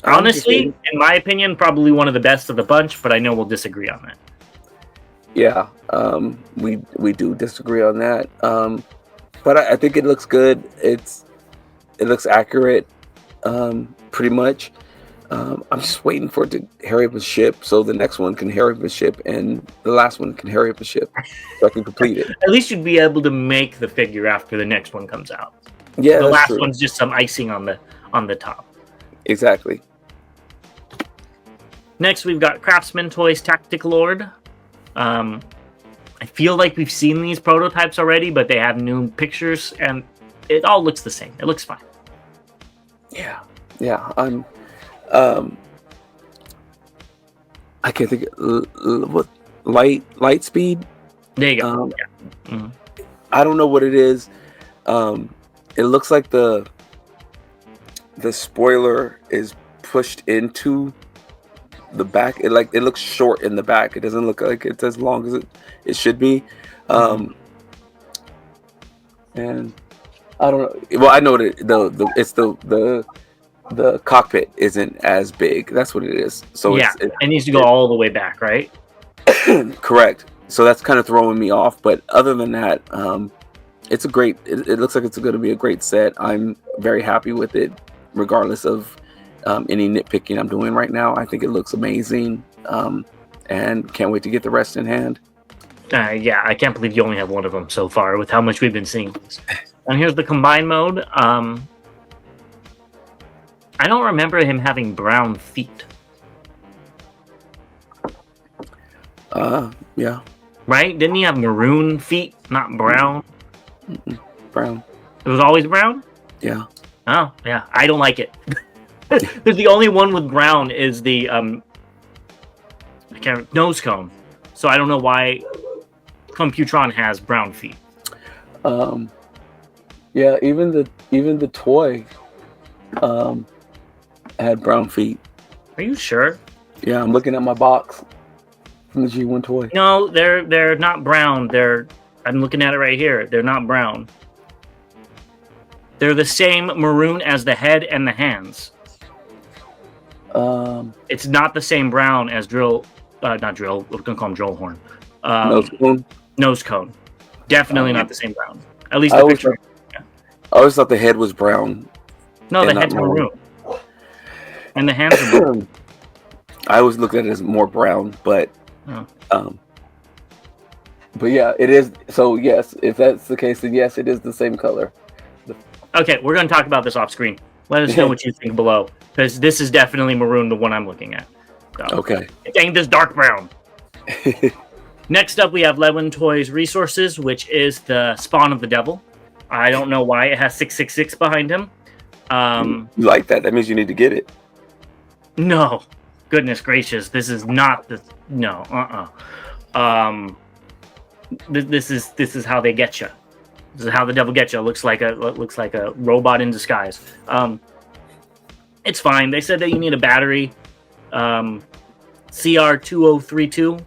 Honestly, in my opinion, probably one of the best of the bunch, but I know we'll disagree on that. Yeah, we do disagree on that. But I think it looks good. It looks accurate, pretty much. I'm just waiting for it to hurry up and ship, so the next one can hurry up and ship, and the last one can hurry up and ship, so I can complete it. At least you'd be able to make the figure after the next one comes out. Yeah, the last true. one's just some icing on the top. Exactly. Next, we've got Craftsman Toys Tactic Lord. I feel like we've seen these prototypes already, but they have new pictures, and it all looks the same. It looks fine. Yeah. I'm. I can't think. What light speed? There you go. Yeah. Mm-hmm. I don't know what it is. It looks like the spoiler is pushed into the back. It looks short in the back. It doesn't look like it's as long as it should be. And I don't know. Well, I know that it's the cockpit isn't as big. That's what it is. So yeah, it needs to go all the way back, right? Correct. So that's kind of throwing me off. But other than that, it's a great. It looks like it's going to be a great set. I'm very happy with it, regardless of any nitpicking I'm doing right now. I think it looks amazing, and can't wait to get the rest in hand. Yeah, I can't believe you only have one of them so far with how much we've been seeing. And here's the combine mode. I don't remember him having brown feet. Yeah. Right? Didn't he have maroon feet, not brown? Brown. It was always brown? Yeah. Oh, yeah. I don't like it. Because the only one with brown is the nose cone. So I don't know why Computron has brown feet. Yeah, even the toy had brown feet. Are you sure? Yeah, I'm looking at my box from the G1 toy. No, they're not brown. I'm looking at it right here. They're not brown. They're the same maroon as the head and the hands. It's not the same brown as not drill. We're gonna call him drill horn. Nose cone. Nose cone. Definitely not the same brown. At least the picture. I always thought the head was brown. No, the head's maroon. And the hands are brown. I always looked at it as more brown, but oh. But yeah, it is. So yes, if that's the case, then yes, it is the same color. Okay, we're going to talk about this off screen. Let us know what you think below, because this is definitely maroon, the one I'm looking at. So, okay. It ain't this dark brown. Next up, we have Lewin Toys Resources, which is the Spawn of the Devil. I don't know why it has 666 behind him. You like that? That means you need to get it. No, goodness gracious, this is not the no. This is how they get you. This is how the devil gets you. Looks like a robot in disguise. It's fine. They said that you need a battery. CR2032.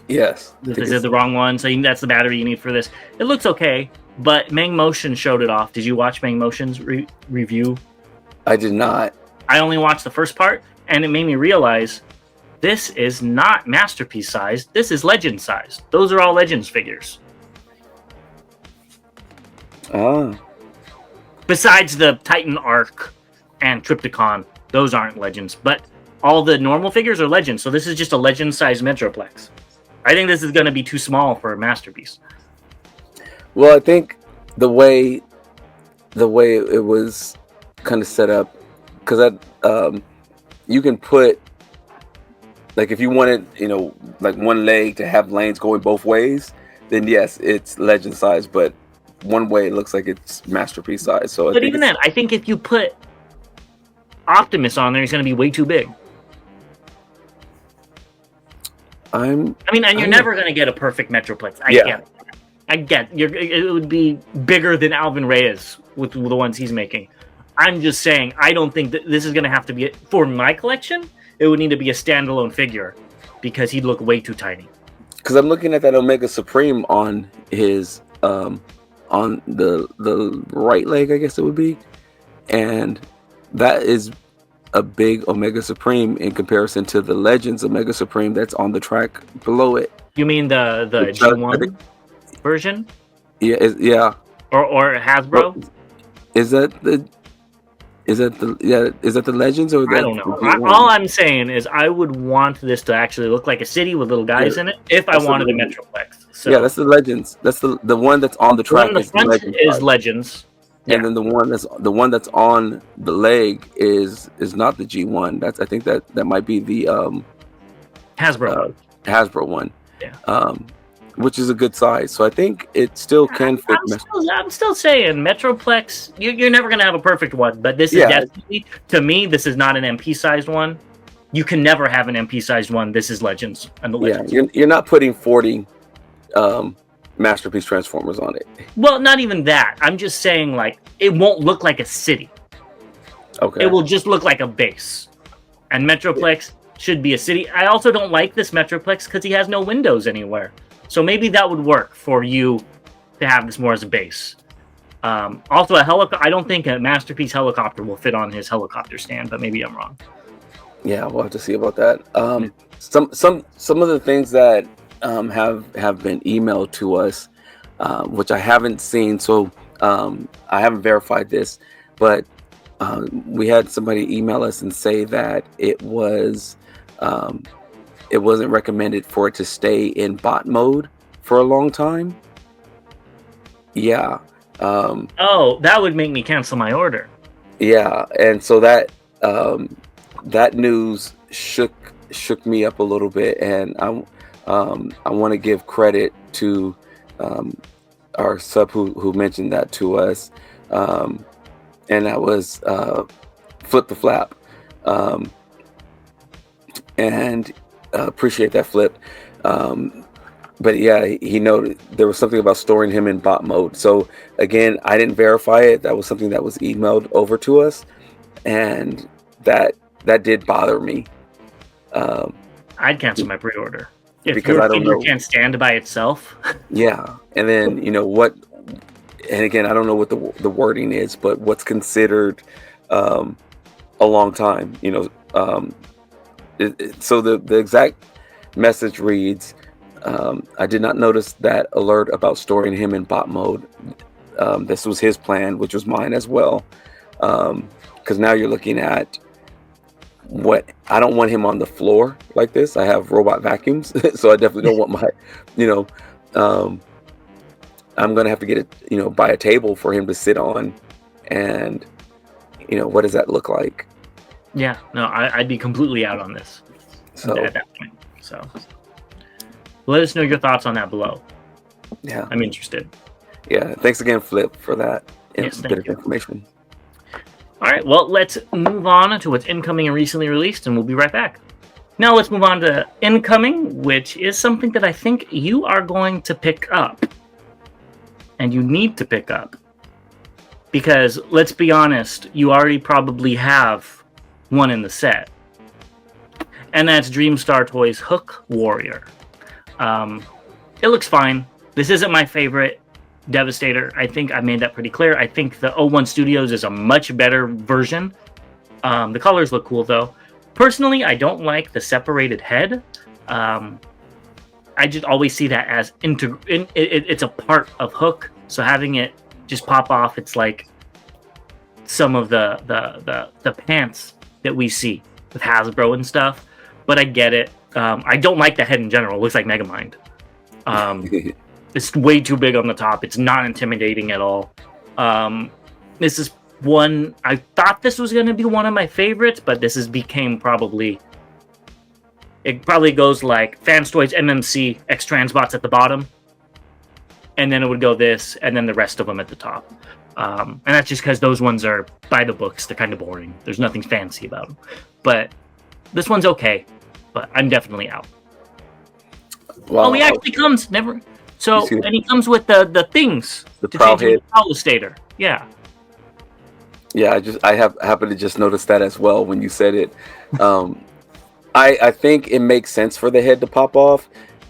Yes. This is the wrong one, so that's the battery you need for this. It looks okay, but Mang Motion showed it off. Did you watch Mang Motion's review? I did not. I only watched the first part, and it made me realize this is not Masterpiece sized. This is Legend sized. Those are all Legends figures. Ah. Besides the Titan Arc and Trypticon, those aren't Legends, but all the normal figures are Legends, so this is just a Legend sized Metroplex. I think this is going to be too small for a Masterpiece. Well, I think the way it was kind of set up, because you can put, like, if you wanted, like one leg to have lanes going both ways, then yes, it's Legend size, but one way it looks like it's Masterpiece size. So, but even then, I think if you put Optimus on there, he's going to be way too big. And you're never going to get a perfect Metroplex. I get. It would be bigger than Alvin Reyes with the ones he's making. I'm just saying, I don't think that this is going to have to be for my collection. It would need to be a standalone figure because he'd look way too tiny. Because I'm looking at that Omega Supreme on his on the right leg, I guess it would be, and that is a big Omega Supreme in comparison to the Legends Omega Supreme that's on the track below it. You mean the G1 version? Yeah. Or Hasbro? Is that the Legends or the? I don't know. All I'm saying is I would want this to actually look like a city with little guys in it if I wanted a Metroplex. So, yeah, that's the Legends. That's the one that's on the track. The front is Legends. Yeah. And then the one that's on the leg is not the G1. I think that might be the Hasbro one. Yeah. Which is a good size. So I think it still can fit. I'm still saying Metroplex. You're never gonna have a perfect one, but this is definitely, to me, this is not an MP sized one. You can never have an MP sized one. This is Legends and the Legends. Yeah, you're not putting 40 Masterpiece Transformers on it. Well, not even that. I'm just saying, like, it won't look like a city. Okay. It will just look like a base. And Metroplex should be a city. I also don't like this Metroplex because he has no windows anywhere. So maybe that would work for you to have this more as a base. Also, a helicopter. I don't think a Masterpiece helicopter will fit on his helicopter stand, but maybe I'm wrong. Yeah, we'll have to see about that. Some of the things that have been emailed to us, which I haven't seen, so I haven't verified this, but we had somebody email us and say that it wasn't recommended for it to stay in bot mode for a long time. Yeah. That would make me cancel my order. Yeah, and so that news shook me up a little bit, and I want to give credit to our sub who mentioned that to us, and that was Flip the Flap, and appreciate that, Flip. But yeah, he noted there was something about storing him in bot mode. So again, I didn't verify it. That was something that was emailed over to us, and that did bother me. I'd cancel my pre-order. Because your figure can't stand by itself. Yeah, and then what? And again, I don't know what the wording is, but what's considered a long time. So the exact message reads, I did not notice that alert about storing him in bot mode. This was his plan, which was mine as well. Because now you're looking at I don't want him on the floor like this. I have robot vacuums, so I definitely don't want my, I'm going to have to get it, buy a table for him to sit on. And, what does that look like? Yeah, no, I'd be completely out on this at that point. So let us know your thoughts on that below. Yeah. I'm interested. Yeah. Thanks again, Flip, for that Yes, bit of information. All right, well, let's move on to what's incoming and recently released, and we'll be right back. Now let's move on to incoming, which is something that I think you are going to pick up. And you need to pick up. Because, let's be honest, you already probably have one in the set. And that's Dreamstar Toys Hook Warrior. It looks fine. This isn't my favorite Devastator. I think I made that pretty clear. I think the 01 Studios is a much better version. The colors look cool, though. Personally, I don't like the separated head. I just always see that as it's a part of Hook. So having it just pop off, it's like some of the pants that we see with Hasbro and stuff. But I get it. I don't like the head in general. It looks like Megamind. It's way too big on the top. It's not intimidating at all. This is one... I thought this was going to be one of my favorites, but this became probably... It probably goes like Fans Toys, MMC, X-Transbots at the bottom. And then it would go this, and then the rest of them at the top. And that's just because those ones are by the books. They're kind of boring. There's nothing fancy about them. But this one's okay. But I'm definitely out. Wow. Oh, he actually comes. Never... So, and he comes with the things. The prow head. Devastator. Yeah. Yeah, I happened to just notice that as well when you said it. I think it makes sense for the head to pop off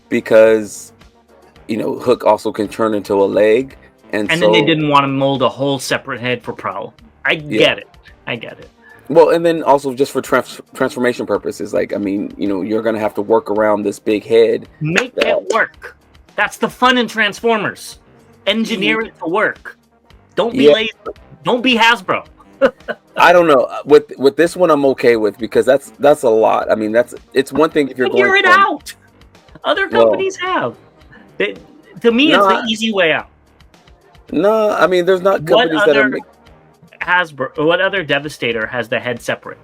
because, Hook also can turn into a leg. And so, then they didn't want to mold a whole separate head for Prowl. I get it. Well, and then also just for transformation purposes, you're going to have to work around this big head. Make it work. That's the fun in Transformers. Engineer it to work. Don't be lazy. Don't be Hasbro. I don't know. With this one, I'm okay with because that's a lot. I mean, it's one thing if you're figure it out. Other companies have. To me, it's the easy way out. No, I mean, there's not companies that are Hasbro. What other Devastator has the head separate?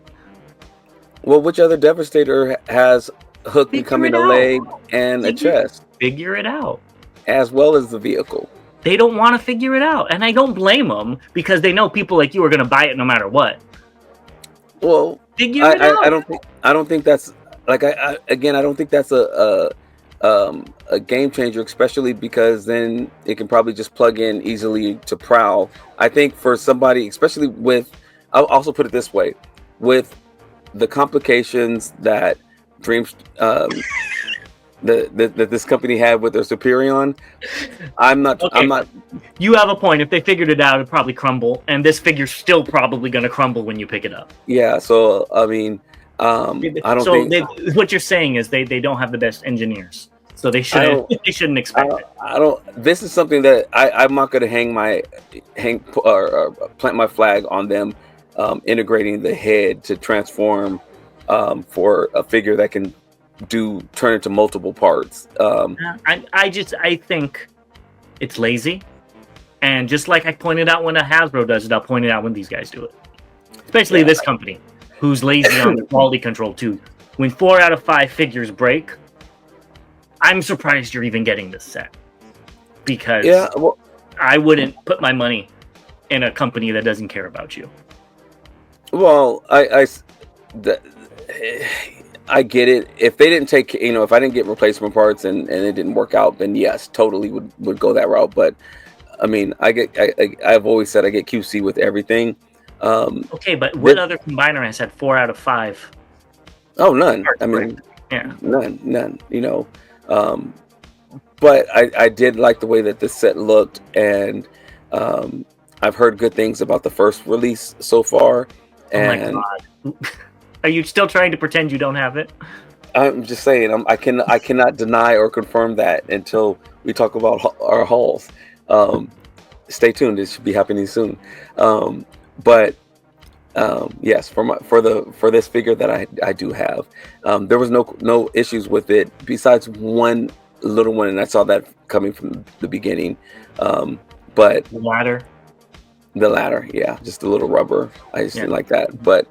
Well, which other Devastator has Hook becoming a leg and a chest? Figure it out. As well as the vehicle. They don't want to figure it out, and I don't blame them because they know people like you are going to buy it no matter what. Well, figure it out. I don't think that's I don't think that's a game changer, especially because then it can probably just plug in easily to Prowl. I think for somebody, especially I'll also put it this way, with the complications that that this company had with their Superion, I'm not. You have a point. If they figured it out, it'd probably crumble, and this figure's still probably going to crumble when you pick it up. Yeah. So I mean, I don't think. What you're saying is they don't have the best engineers, so they shouldn't expect it. I don't. This is something that I'm not going to plant my flag on them integrating the head to transform for a figure that can turn into multiple parts. I think it's lazy, and just like I pointed out when a Hasbro does it, I'll point it out when these guys do it. Especially this company, who's lazy on the quality control too. When 4 out of 5 figures break, I'm surprised you're even getting this set. Because I wouldn't put my money in a company that doesn't care about you. Well, I get it. If they didn't take, if I didn't get replacement parts and it didn't work out, then yes, totally would go that route. But I mean, I've always said I get QC with everything. Okay, but what other combiner has had 4 out of 5? Oh, none. I mean, none. But I did like the way that this set looked, and I've heard good things about the first release so far. And oh my God. Are you still trying to pretend you don't have it? I'm just saying, I cannot deny or confirm that until we talk about our hauls. Stay tuned; it should be happening soon. But yes, for this figure that I do have, there was no issues with it besides one little one, and I saw that coming from the beginning. But the ladder, yeah, just a little rubber. I just didn't like that, but.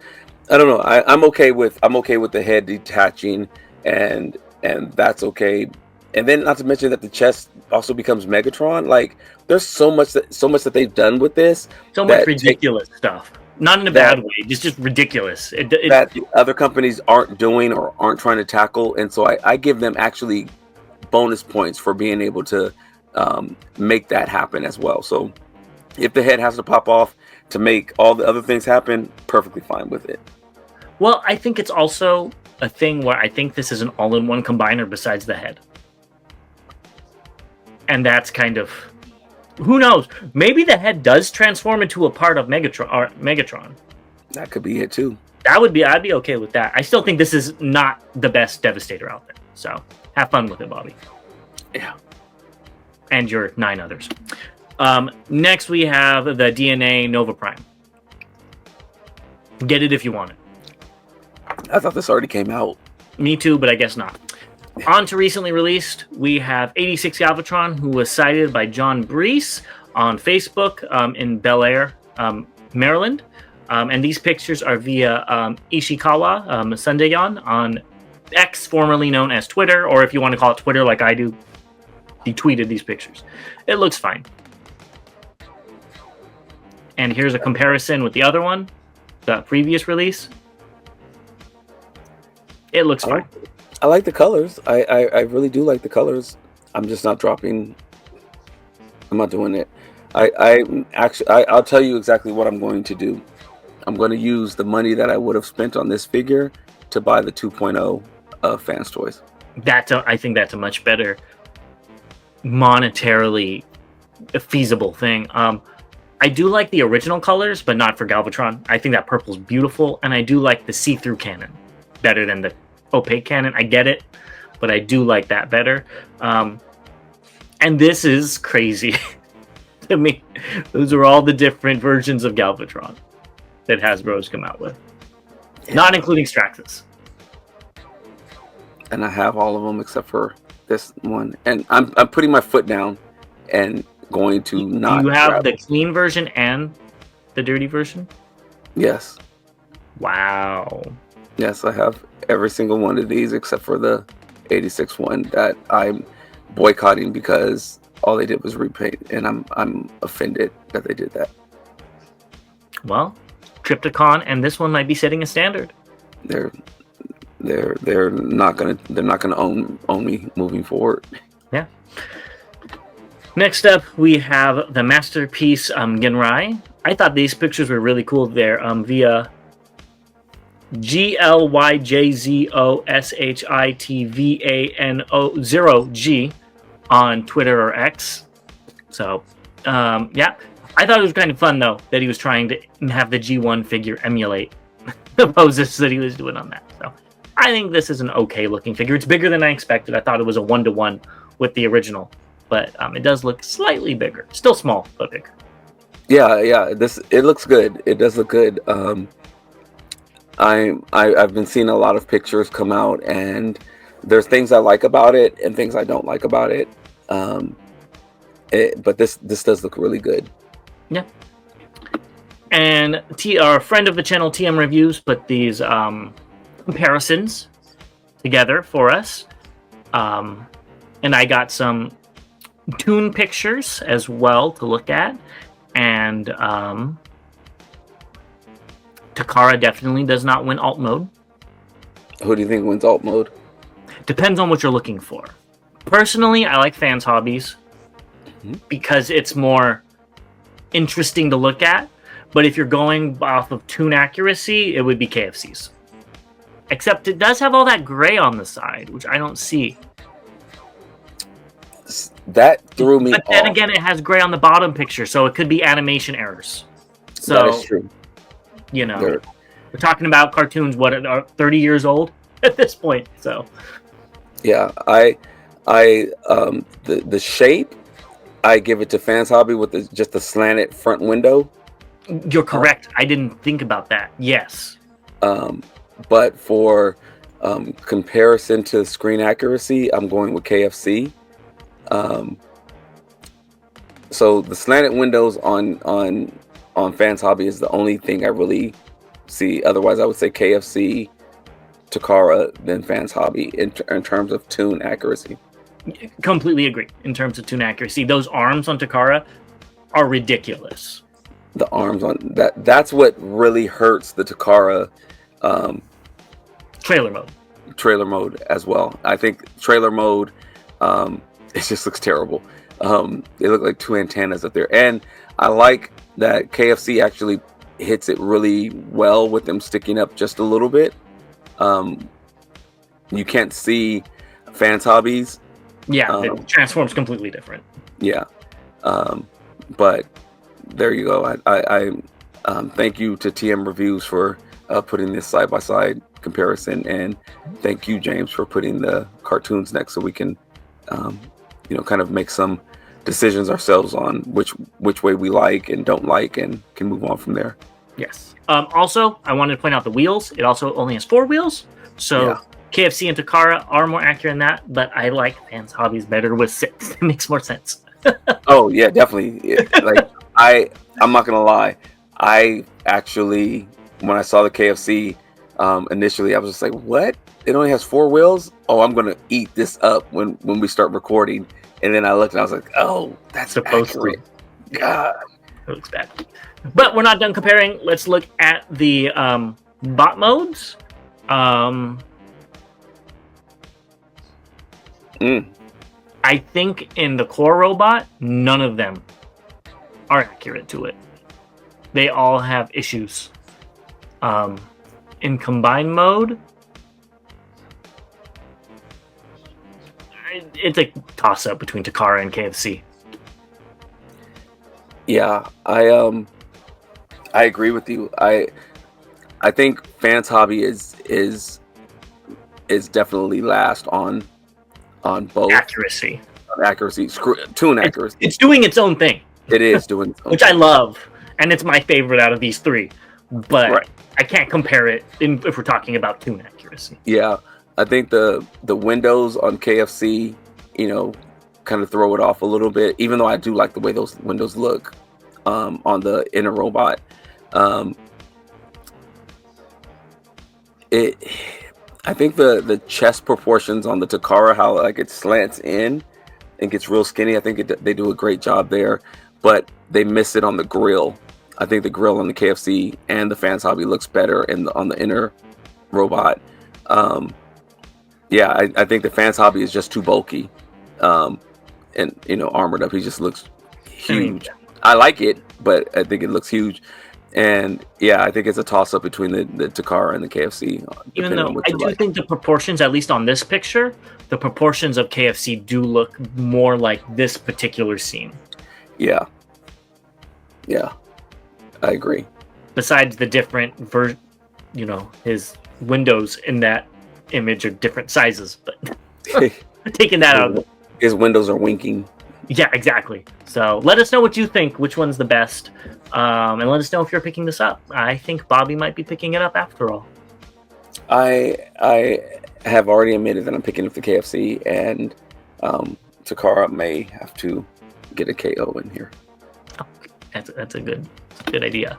I don't know. I'm okay with the head detaching, and that's okay. And then not to mention that the chest also becomes Megatron. Like there's so much that they've done with this. So much ridiculous stuff. Not in a bad way, just ridiculous. That other companies aren't doing or aren't trying to tackle, and so I give them actually bonus points for being able to make that happen as well. So if the head has to pop off to make all the other things happen, perfectly fine with it. Well, I think it's also a thing where I think this is an all-in-one combiner besides the head. And that's kind of... Who knows? Maybe the head does transform into a part of Megatron. That could be it too. I'd be okay with that. I still think this is not the best Devastator out there. So have fun with it, Bobby. Yeah. And your 9 others. Next, we have the DNA Nova Prime. Get it if you want it. I thought this already came out. Me too, but I guess not. On to recently released, we have 86 Galvatron, who was cited by John Brees on Facebook in Bel Air, Maryland. And these pictures are via Ishikawa Sundayon on X, formerly known as Twitter, or if you want to call it Twitter like I do, he tweeted these pictures. It looks fine. And here's a comparison with the other one, the previous release. It looks fine. I like the colors. I really do like the colors. I'm just not dropping. I'm not doing it. I'll tell you exactly what I'm going to do. I'm going to use the money that I would have spent on this figure to buy the 2.0 of Fans Toys. I think that's a much better monetarily feasible thing. I do like the original colors, but not for Galvatron. I think that purple's beautiful, and I do like the see-through cannon better than the opaque cannon. I get it, but I do like that better. And this is crazy to me. Those are all the different versions of Galvatron that Hasbro's come out with, not including Straxus. And I have all of them except for this one. And I'm putting my foot down and going to not. You have the clean version and the dirty version? Yes. Wow. Yes, I have every single one of these except for the 86 one that I'm boycotting because all they did was repaint, and I'm offended that they did that. Well, Trypticon and this one might be setting a standard. They're not gonna own me moving forward. Yeah. Next up, we have the Masterpiece Genrai. I thought these pictures were really cool there via GLYJZOSHITVANO0G on Twitter or X. So, yeah. I thought it was kind of fun, though, that he was trying to have the G1 figure emulate the poses that he was doing on that. So, I think this is an okay-looking figure. It's bigger than I expected. I thought it was a 1-to-1 with the original. But it does look slightly bigger. Still small, but bigger. Yeah. It looks good. It does look good. I've been seeing a lot of pictures come out, and there's things I like about it and things I don't like about it. But this does look really good. Yeah. And our friend of the channel, TM Reviews, put these comparisons together for us. And I got some Toon pictures as well to look at. And Takara definitely does not win alt mode. Who do you think wins alt mode? Depends on what you're looking for. Personally, I like Fans Hobbies because it's more interesting to look at. But if you're going off of Toon accuracy, it would be KFC's. Except it does have all that gray on the side, which I don't see. That threw me off. But then again, it has gray on the bottom picture, so it could be animation errors. So, that is true. You know, we're talking about cartoons, what, are 30 years old at this point, so. Yeah, the shape, I give it to Fans Hobby with just the slanted front window. You're correct. I didn't think about that. Yes. But for comparison to screen accuracy, I'm going with KFC. So the slanted windows on Fans Hobby is the only thing I really see. Otherwise, I would say KFC, Takara, then Fans Hobby in terms of Toon accuracy. Completely agree. In terms of Toon accuracy, those arms on Takara are ridiculous. the arms on that. That's what really hurts the Takara Trailer mode as well. I think trailer mode, it just looks terrible. They look like two antennas up there, and I like that KFC actually hits it really well with them sticking up just a little bit. You can't see Fans Hobbies. Yeah, it transforms completely different. Yeah, but there you go. I thank you to TM Reviews for putting this side by side comparison, and thank you, James, for putting the cartoons next so we can kind of make some decisions ourselves on which way we like and don't like, and can move on from there. Yes. Also, I wanted to point out the wheels. It also only has 4 wheels, so Yeah. KFC and Takara are more accurate in that, but I like Fans Hobbies better with 6. It makes more sense. Oh yeah, definitely. Like I'm not gonna lie, I actually, when I saw the KFC initially, I was just like, what? It only has 4 wheels? Oh, I'm gonna eat this up when we start recording. And then I looked and I was like, oh, that's Supposed accurate. to. God. It looks bad. But we're not done comparing. Let's look at the bot modes. I think in the core robot, none of them are accurate to it. They all have issues. In combined mode, it's a toss-up between Takara and KFC. Yeah, I agree with you. I think Fans Hobby is definitely last on both Accuracy. Tune accuracy. It's doing its own thing. It is doing its own which thing. I love, and it's my favorite out of these 3. But Right. I can't compare it if we're talking about tune accuracy. Yeah, I think the windows on KFC, kind of throw it off a little bit. Even though I do like the way those windows look on the inner robot. I think the chest proportions on the Takara, how like it slants in and gets real skinny. I think they do a great job there, but they miss it on the grill. I think the grill on the KFC and the Fans Hobby looks better on the inner robot. I think the Fans Hobby is just too bulky, and armored up. He just looks huge. I like it, but I think it looks huge. And yeah, I think it's a toss-up between the Takara and the KFC. Even though I do think the proportions, at least on this picture, the proportions of KFC do look more like this particular scene. Yeah, I agree. Besides the different his windows in that image are different sizes, but taking that out. His windows are winking. Yeah, exactly. So let us know what you think, which one's the best. And let us know if you're picking this up. I think Bobby might be picking it up after all. I have already admitted that I'm picking up the KFC, and Takara may have to get a KO in here. Oh, that's a good idea.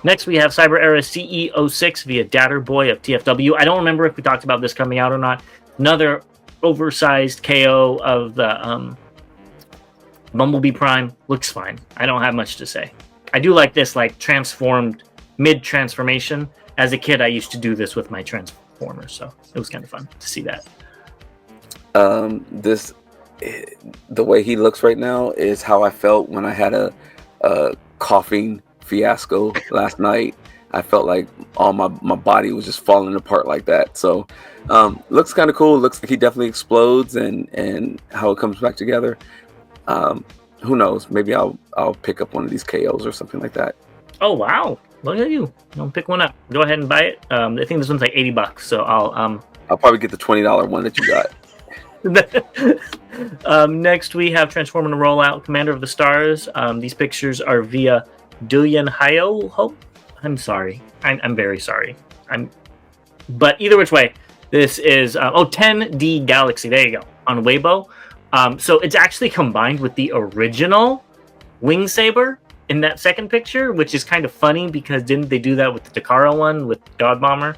Next, we have Cyber Era CE06 via Datter Boy of TFW. I don't remember if we talked about this coming out or not. Another oversized KO of the Bumblebee Prime. Looks fine. I don't have much to say. I do like this transformed mid-transformation. As a kid, I used to do this with my Transformers, so it was kind of fun to see that. The way he looks right now is how I felt when I had a coughing fiasco last night. I felt like all my body was just falling apart like that. So looks kind of cool. Looks like he definitely explodes and how it comes back together. Who knows? Maybe I'll pick up one of these KOs or something like that. Oh wow! Look at you! Don't pick one up. Go ahead and buy it. I think this one's like $80, so I'll probably get the $20 one that you got. Next, we have Transformer to Rollout, Commander of the Stars. These pictures are via Duyan Hayo Hope. I'm sorry. I'm very sorry. But either which way, this is 10D Galaxy. There you go on Weibo. So it's actually combined with the original Wing Saber in that second picture, which is kind of funny because didn't they do that with the Takara one with God Bomber?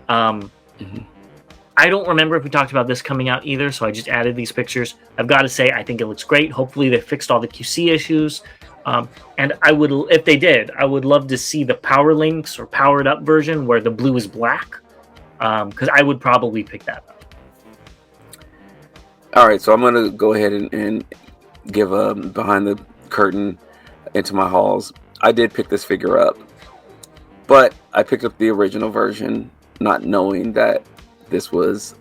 I I don't remember if we talked about this coming out either, so I just added these pictures. I've got to say, I think it looks great. Hopefully, they fixed all the QC issues. And I would, if they did, I would love to see the Power Links or powered up version where the blue is black, because I would probably pick that up. All right, so I'm going to go ahead and give a behind the curtain into my hauls. I did pick this figure up, but I picked up the original version, not knowing that this was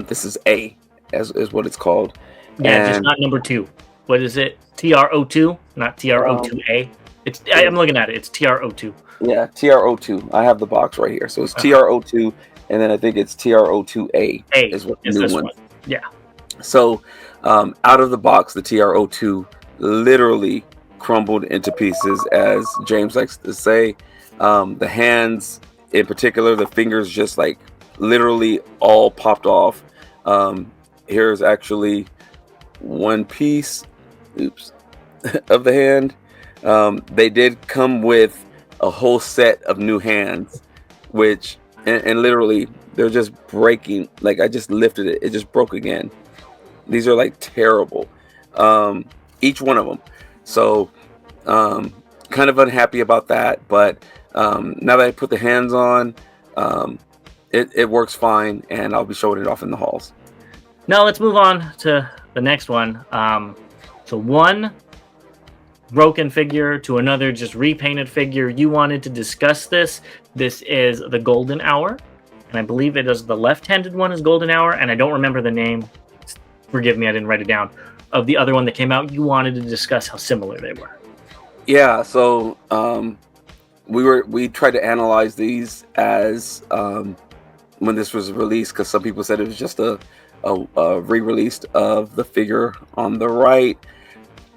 this is A, as is what it's called. Yeah, just not number 2. What is it? TRO2, not TRO2A. I'm looking at it. It's TRO2. Yeah, TRO2. I have the box right here. So it's TRO2, and then I think it's TRO2A is what the new one. Yeah. So out of the box, the TRO2 literally crumbled into pieces, as James likes to say. The hands, in particular, the fingers just like literally all popped off. Here's actually one piece, of the hand. They did come with a whole set of new hands, which and literally they're just breaking. Like I just lifted it, it just broke again. These are like terrible, each one of them. So kind of unhappy about that, but now that I put the hands on, it works fine, and I'll be showing it off in the halls. Now let's move on to the next one. So one broken figure to another just repainted figure. You wanted to discuss this. This is the Golden Hour, and I believe it is the left-handed one is Golden Hour, and I don't remember the name. Forgive me, I didn't write it down. Of the other one that came out, you wanted to discuss how similar they were. Yeah, so we tried to analyze these as when this was released, because some people said it was just a re-release of the figure on the right.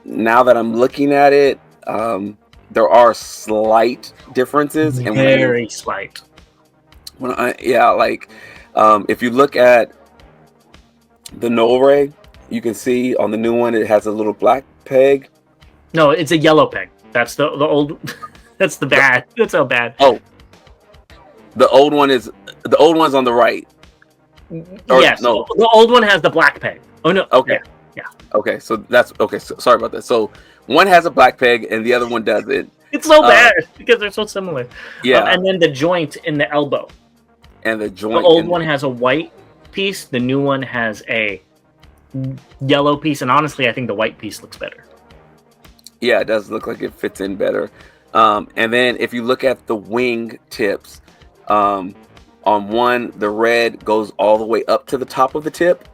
Now that I'm looking at it, there are slight differences. And very slight. If you look at the null ray, you can see on the new one it has a little black peg. No, it's a yellow peg. That's the old. That's the bad. That's how bad. Oh, the old one's on the right. Yes, no, the old one has the black peg. Oh no. Okay. Yeah. Okay, so that's okay. So, sorry about that. So one has a black peg and the other one doesn't. It's so bad because they're so similar. Yeah. And then the joint in the elbow. And the joint. The old one has a white piece. The new one has a yellow piece. And honestly, I think the white piece looks better. Yeah, it does look like it fits in better. And then if you look at the wing tips, on one, the red goes all the way up to the top of the tip,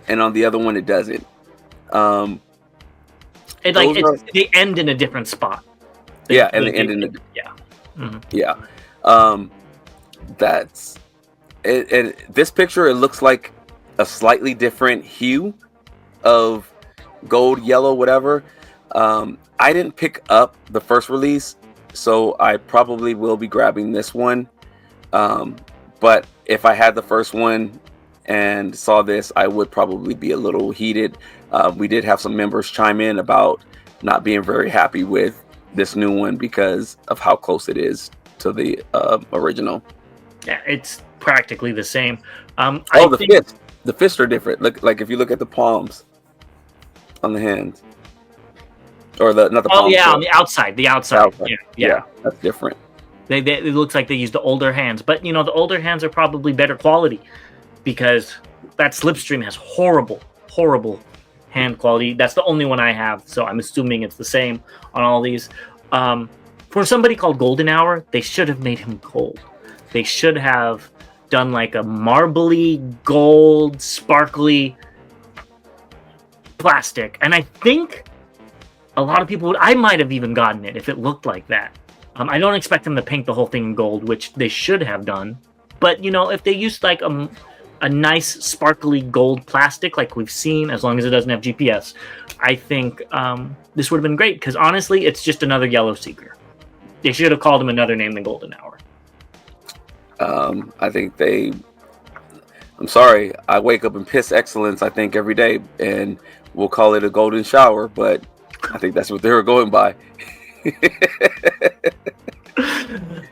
and on the other one, it doesn't. They end in a different spot. They end in a that's it. And this picture, it looks like a slightly different hue of gold, yellow, whatever. I didn't pick up the first release, so I probably will be grabbing this one. But if I had the first one and saw this, I would probably be a little heated. We did have some members chime in about not being very happy with this new one because of how close it is to the original. Yeah, it's practically the same. The fists are different. Look, like if you look at the palms on the hands, or not the palms. Oh yeah, on the outside. Yeah, that's different. It looks like they used the older hands, but the older hands are probably better quality because that Slipstream has horrible hand quality. That's the only one I have, so I'm assuming it's the same on all these. For somebody called Golden Hour, they should have made him gold. They should have done like a marbly gold, sparkly plastic, and I think a lot of people would. I might have even gotten it if it looked like that. I don't expect them to paint the whole thing in gold, which they should have done. But, if they used like a nice sparkly gold plastic like we've seen, as long as it doesn't have GPS, I think this would have been great. Because honestly, it's just another Yellow Seeker. They should have called him another name than Golden Hour. I think I'm sorry. I wake up and piss excellence, I think, every day. And we'll call it a golden shower. But I think that's what they were going by.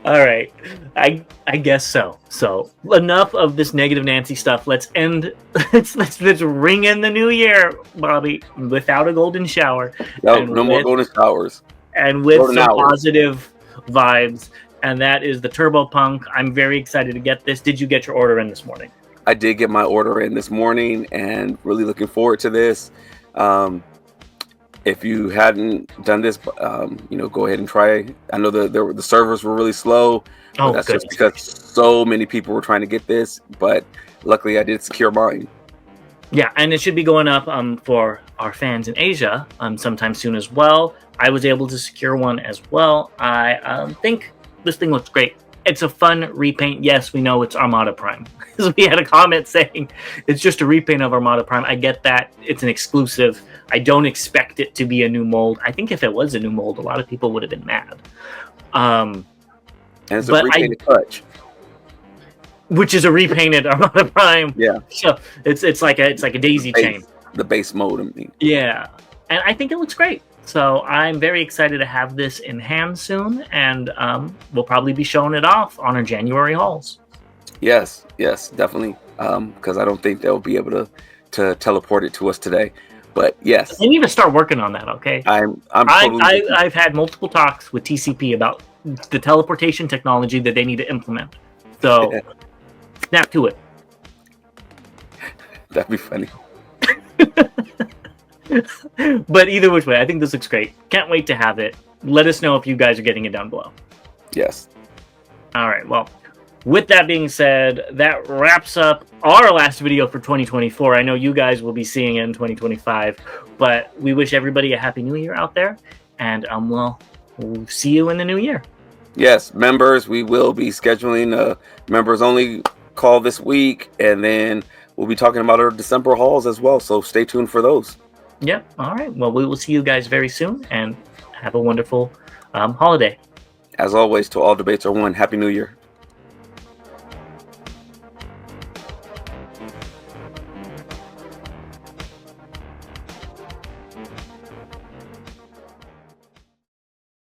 All right, I guess so. So enough of this negative Nancy stuff. Let's end. Let's ring in the new year, Bobby, without a golden shower. No more golden showers. And with golden some hours. positive vibes. And that is the Turbo Punk. I'm very excited to get this. Did you get your order in this morning? I did get my order in this morning, and really looking forward to this. If you hadn't done this, go ahead and try. I know the servers were really slow. Oh, that's just because so many people were trying to get this. But luckily, I did secure mine. Yeah, and it should be going up for our fans in Asia sometime soon as well. I was able to secure one as well. I think this thing looks great. It's a fun repaint. Yes, we know it's Armada Prime. We had a comment saying it's just a repaint of Armada Prime. I get that. It's an exclusive. I don't expect it to be a new mold. I think if it was a new mold, a lot of people would have been mad. And it's a repainted touch. Which is a repainted Armada Prime. Yeah. So it's like a daisy chain. The base mode, I mean. Yeah. And I think it looks great. So I'm very excited to have this in hand soon, and we'll probably be showing it off on our January hauls. Yes, definitely. Because I don't think they'll be able to teleport it to us today. But yes, they need to start working on that. Okay. I've had multiple talks with TCP about the teleportation technology that they need to implement. So snap to it. That'd be funny. But either which way, I think this looks great. Can't wait to have it. Let us know if you guys are getting it down below. Yes. All right. Well, with that being said, that wraps up our last video for 2024. I know you guys will be seeing it in 2025, but we wish everybody a happy new year out there, and we'll see you in the new year. Yes, members, we will be scheduling a members only call this week, and then we'll be talking about our December hauls as well, so stay tuned for those. Yep. All right. Well, we will see you guys very soon, and have a wonderful holiday. As always, to all debates are one. Happy New Year.